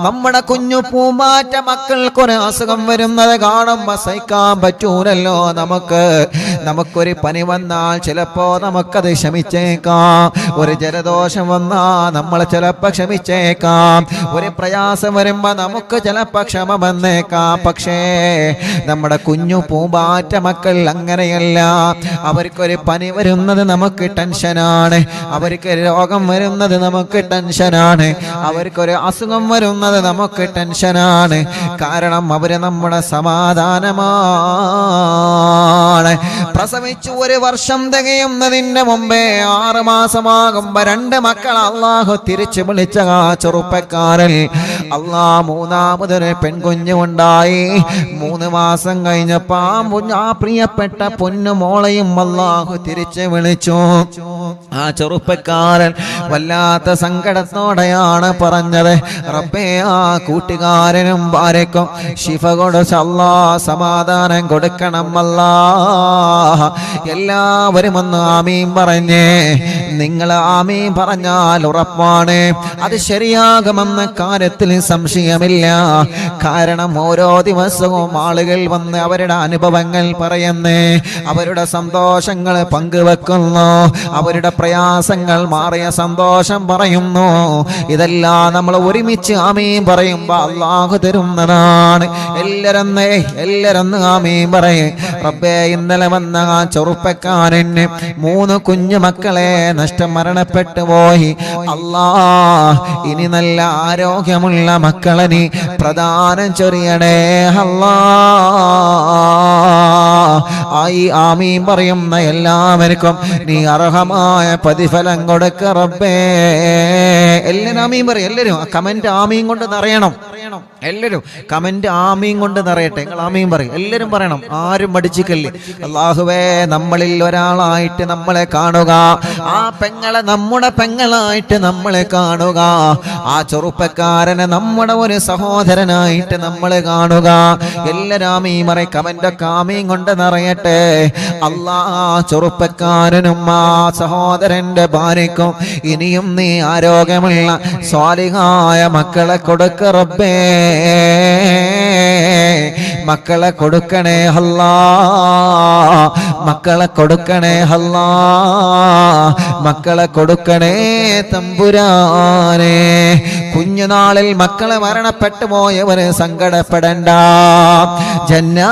നമ്മുടെ കുഞ്ഞു പൂമാറ്റ മക്കൾക്കൊരു അസുഖം വരുന്നത് കാണുമ്പോൾ സഹിക്കാൻ പറ്റൂലല്ലോ. നമുക്കൊരു പനി വന്നാൽ ചിലപ്പോ നമുക്കത് ക്ഷമിച്ചേക്കാം. ഒരു ജലദോഷം വന്നാൽ നമ്മൾ ചിലപ്പോൾ ക്ഷമിച്ചേക്കാം. ഒരു പ്രയാസം വരുമ്പോ നമുക്ക് ചിലപ്പോൾ ക്ഷമ വന്നേക്കാം. പക്ഷേ നമ്മുടെ കുഞ്ഞു പൂമ്പാറ്റ മക്കൾ അങ്ങനെയല്ല. അവർക്കൊരു പനി വരുന്നത് നമുക്ക് ടെൻഷനാണ്. അവർക്ക് രോഗം വരുന്നത് നമുക്ക് ടെൻഷനാണ്. അവർക്കൊരു അസുഖം വരുന്നത് നമുക്ക് ടെൻഷനാണ്. കാരണം അവര് നമ്മുടെ സമാധാനമാണ്. പ്രസവിച്ചു 1 വർഷം തികയുന്നതിന്റെ മുമ്പേ 6 മാസമാകുമ്പോ 2 മക്കൾ അല്ലാഹു തിരിച്ചു വിളിച്ച ആ ചെറുപ്പക്കാരൻ അല്ലാ മൂന്നാമതൊരു പെൺകുഞ്ഞ് ഉണ്ടായി. 3 മാസം കഴിഞ്ഞപ്പോ ആ പ്രിയപ്പെട്ട പൊന്നുമോളെയും അല്ലാഹു തിരിച്ചു വിളിച്ചു. ആ ചെറുപ്പക്കാരൻ വല്ലാത്ത സങ്കടത്തോടെയാണ് പറഞ്ഞത്, റബ്ബേ ആ കൂട്ടുകാരനും ഭാര്യക്കും ശിഫ കൊടുത്ത് അല്ലാ സമാധാനം കൊടുക്കണം അല്ലാ. എല്ലാവരും ഒന്ന് ആമീൻ പറഞ്ഞേ. നിങ്ങൾ ആമീൻ പറഞ്ഞാൽ ഉറപ്പാണ് അത് ശരിയാകുമെന്ന കാര്യത്തിൽ സംശയമില്ല. കാരണം ഓരോ ദിവസവും ആളുകൾ വന്ന് അവരുടെ അനുഭവങ്ങൾ പറയുന്നു, അവരുടെ സന്തോഷങ്ങൾ പങ്കുവെക്കുന്നു, അവരുടെ പ്രയാസങ്ങൾ മാറിയ സന്തോഷം പറയുന്നു. ഇതെല്ലാം നമ്മൾ ഒരുമിച്ച് ആമീൻ പറയുമ്പോൾ അല്ലാഹു തരുന്നതാണ്. എല്ലാരും ആമീൻ പറയും. റബ്ബേ ഇന്നലെ വന്ന ആ ചെറുപ്പക്കാരന് 3 കുഞ്ഞു മക്കളെ മരണപ്പെട്ടു പോയി. അല്ലാ ഇനി നല്ല ആരോഗ്യമുള്ള മക്കളെ നീ പ്രദാനം ചൊരിയണേ അല്ലാ. ആയി ആമീൻ പറയുന്ന എല്ലാവർക്കും നീ അർഹമായ പ്രതിഫലം കൊടുക്ക റബ്ബേ. എല്ലാവരും ആമീൻ പറയും. എല്ലാവരും കമന്റ് ആമീൻ കൊണ്ട് നിറയണം. എല്ലാവരും കമന്റ് ആമീൻ കൊണ്ട് നിറയട്ടെ. നിങ്ങൾ ആമീൻ പറയും. എല്ലാവരും പറയണം, ആരും മടിച്ചിക്കല്ലേ. അല്ലാഹുവേ നമ്മളിൽ ഒരാളായിട്ട് നമ്മളെ കാണുക, ആ പെങ്ങളെ നമ്മുടെ പെങ്ങളായിട്ട് നമ്മളെ കാണുക, ആ ചെറുപ്പക്കാരനെ നമ്മുടെ ഒരു സഹോദരനായിട്ട് നമ്മളെ കാണുക. എല്ലാവരും ആമീൻ പറയും. കമന്റൊക്കെ ആമീൻ കൊണ്ട് നിറയട്ടെ. അല്ലാ ചെറുപ്പക്കാരനും ആ സഹോദരന്റെ ഭാര്യക്കും ഇനിയും നീ ആരോഗ്യമുള്ള സ്വാലിഹായ മക്കളെ കൊടുക്ക റബ്ബേ. മക്കളെ കൊടുക്കണേ അല്ലാ, മക്കളെ കൊടുക്കണേ അല്ലാ, മക്കളെ കൊടുക്കണേ തമ്പുരാനെ. കുഞ്ഞുനാളിൽ മക്കളെ മരണപ്പെട്ടു പോയവരെ സങ്കടപ്പെടണ്ട. ജന്നാത്തിൻ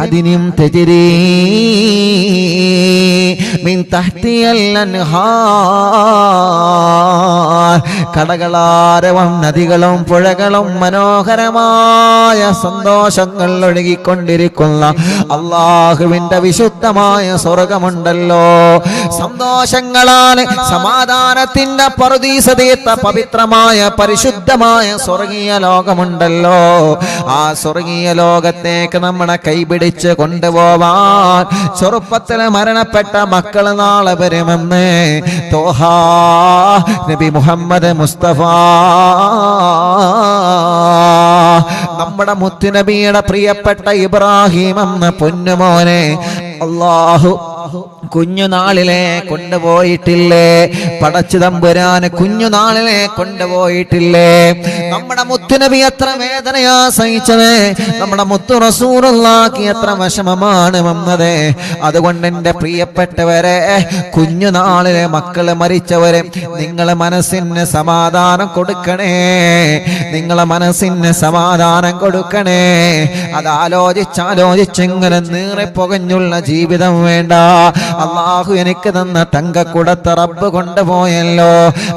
അദിനിം തജ്രീ മിൻ തഹ്തിയൽ അൻഹാർ, കടകളാരവം നദികളും പുഴകളും മനോഹരമായ സന്തോഷങ്ങൾ ഒഴുകിക്കൊണ്ടിരിക്കുന്ന അല്ലാഹുവിന്റെ വിശുദ്ധമായ സ്വർഗമുണ്ടല്ലോ. സന്തോഷങ്ങളാൽ സമാധാനത്തിന്റെ പറുദീസതീത്ത പവിത്രമായ പരിശുദ്ധമായ സ്വർഗീയ ലോകമുണ്ടല്ലോ. ആ സ്വർഗീയ ലോകത്തേക്ക് നമ്മളെ കൈപിടിച്ച് കൊണ്ടുപോവാൻ ചെറുപ്പത്തിൽ മരണപ്പെട്ട മക്കൾ നാളെ വരുമെന്ന് തോഹാ നബി മുഹമ്മദ് മുസ്തഫ നമ്മുടെ മുത്തുനബിയുടെ പ്രിയപ്പെട്ട ഇബ്രാഹിം എന്ന പൊന്നുമോനെ അല്ലാഹു കുഞ്ഞുനാളിലെ കൊണ്ടുപോയിട്ടില്ലേ? പടച്ചു തമ്പുരാന് കുഞ്ഞുനാളിലെ കൊണ്ടുപോയിട്ടില്ലേ? നമ്മുടെ മുത്തുനബി എത്ര വേദനയാ സഹിച്ചത്, നമ്മുടെ മുത്തു റസൂലുള്ളാഹിക്ക് എത്ര വിഷമമാണ് വന്നത്. അതുകൊണ്ട് എൻ്റെ പ്രിയപ്പെട്ടവരെ, കുഞ്ഞുനാളിലെ മക്കള് മരിച്ചവരെ നിങ്ങളെ മനസ്സിന് സമാധാനം കൊടുക്കണേ, നിങ്ങളെ മനസ്സിന് സമാധാനം കൊടുക്കണേ. അത് ആലോചിച്ചിങ്ങനെ നീറെ പുകഞ്ഞുള്ള ജീവിതം വേണ്ട. അല്ലാഹു എനിക്ക് തന്ന തങ്കക്കുടത്തെ റബ്ബ് കൊണ്ടുപോയല്ലോ.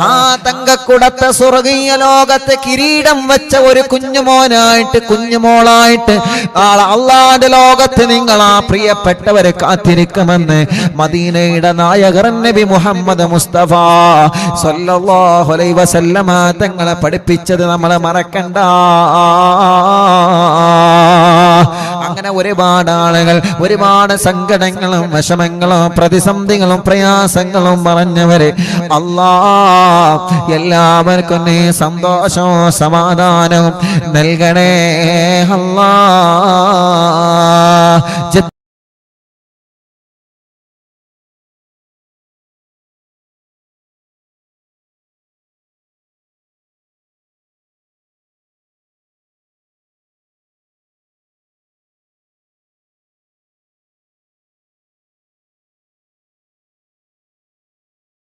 ആ തങ്കക്കുടത്തെ സ്വർഗീയ ലോകത്ത് കിരീടം വെച്ച ഒരു കുഞ്ഞുമോനായിട്ട് കുഞ്ഞുമോളായിട്ട് നാളെ അല്ലാഹുവിന്റെ ലോകത്ത് നിങ്ങൾ ആ പ്രിയപ്പെട്ടവരെ കാത്തിരിക്കുമെന്ന് മദീനയുടെ നായകർ നബി മുഹമ്മദ് മുസ്തഫ സല്ലല്ലാഹു അലൈഹി വസല്ലമ തങ്ങളെ പഠിപ്പിച്ചത് നമ്മളെ മറക്കണ്ട. അങ്ങനെ ഒരുപാട് ആളുകൾ ഒരുപാട് സങ്കടങ്ങളും വിഷമങ്ങളും പ്രതിസന്ധികളും പ്രയാസങ്ങളും പറഞ്ഞവരെ അല്ലാഹ് എല്ലാവർക്കും നീ സന്തോഷവും സമാധാനവും നൽകണേ അല്ലാഹ്.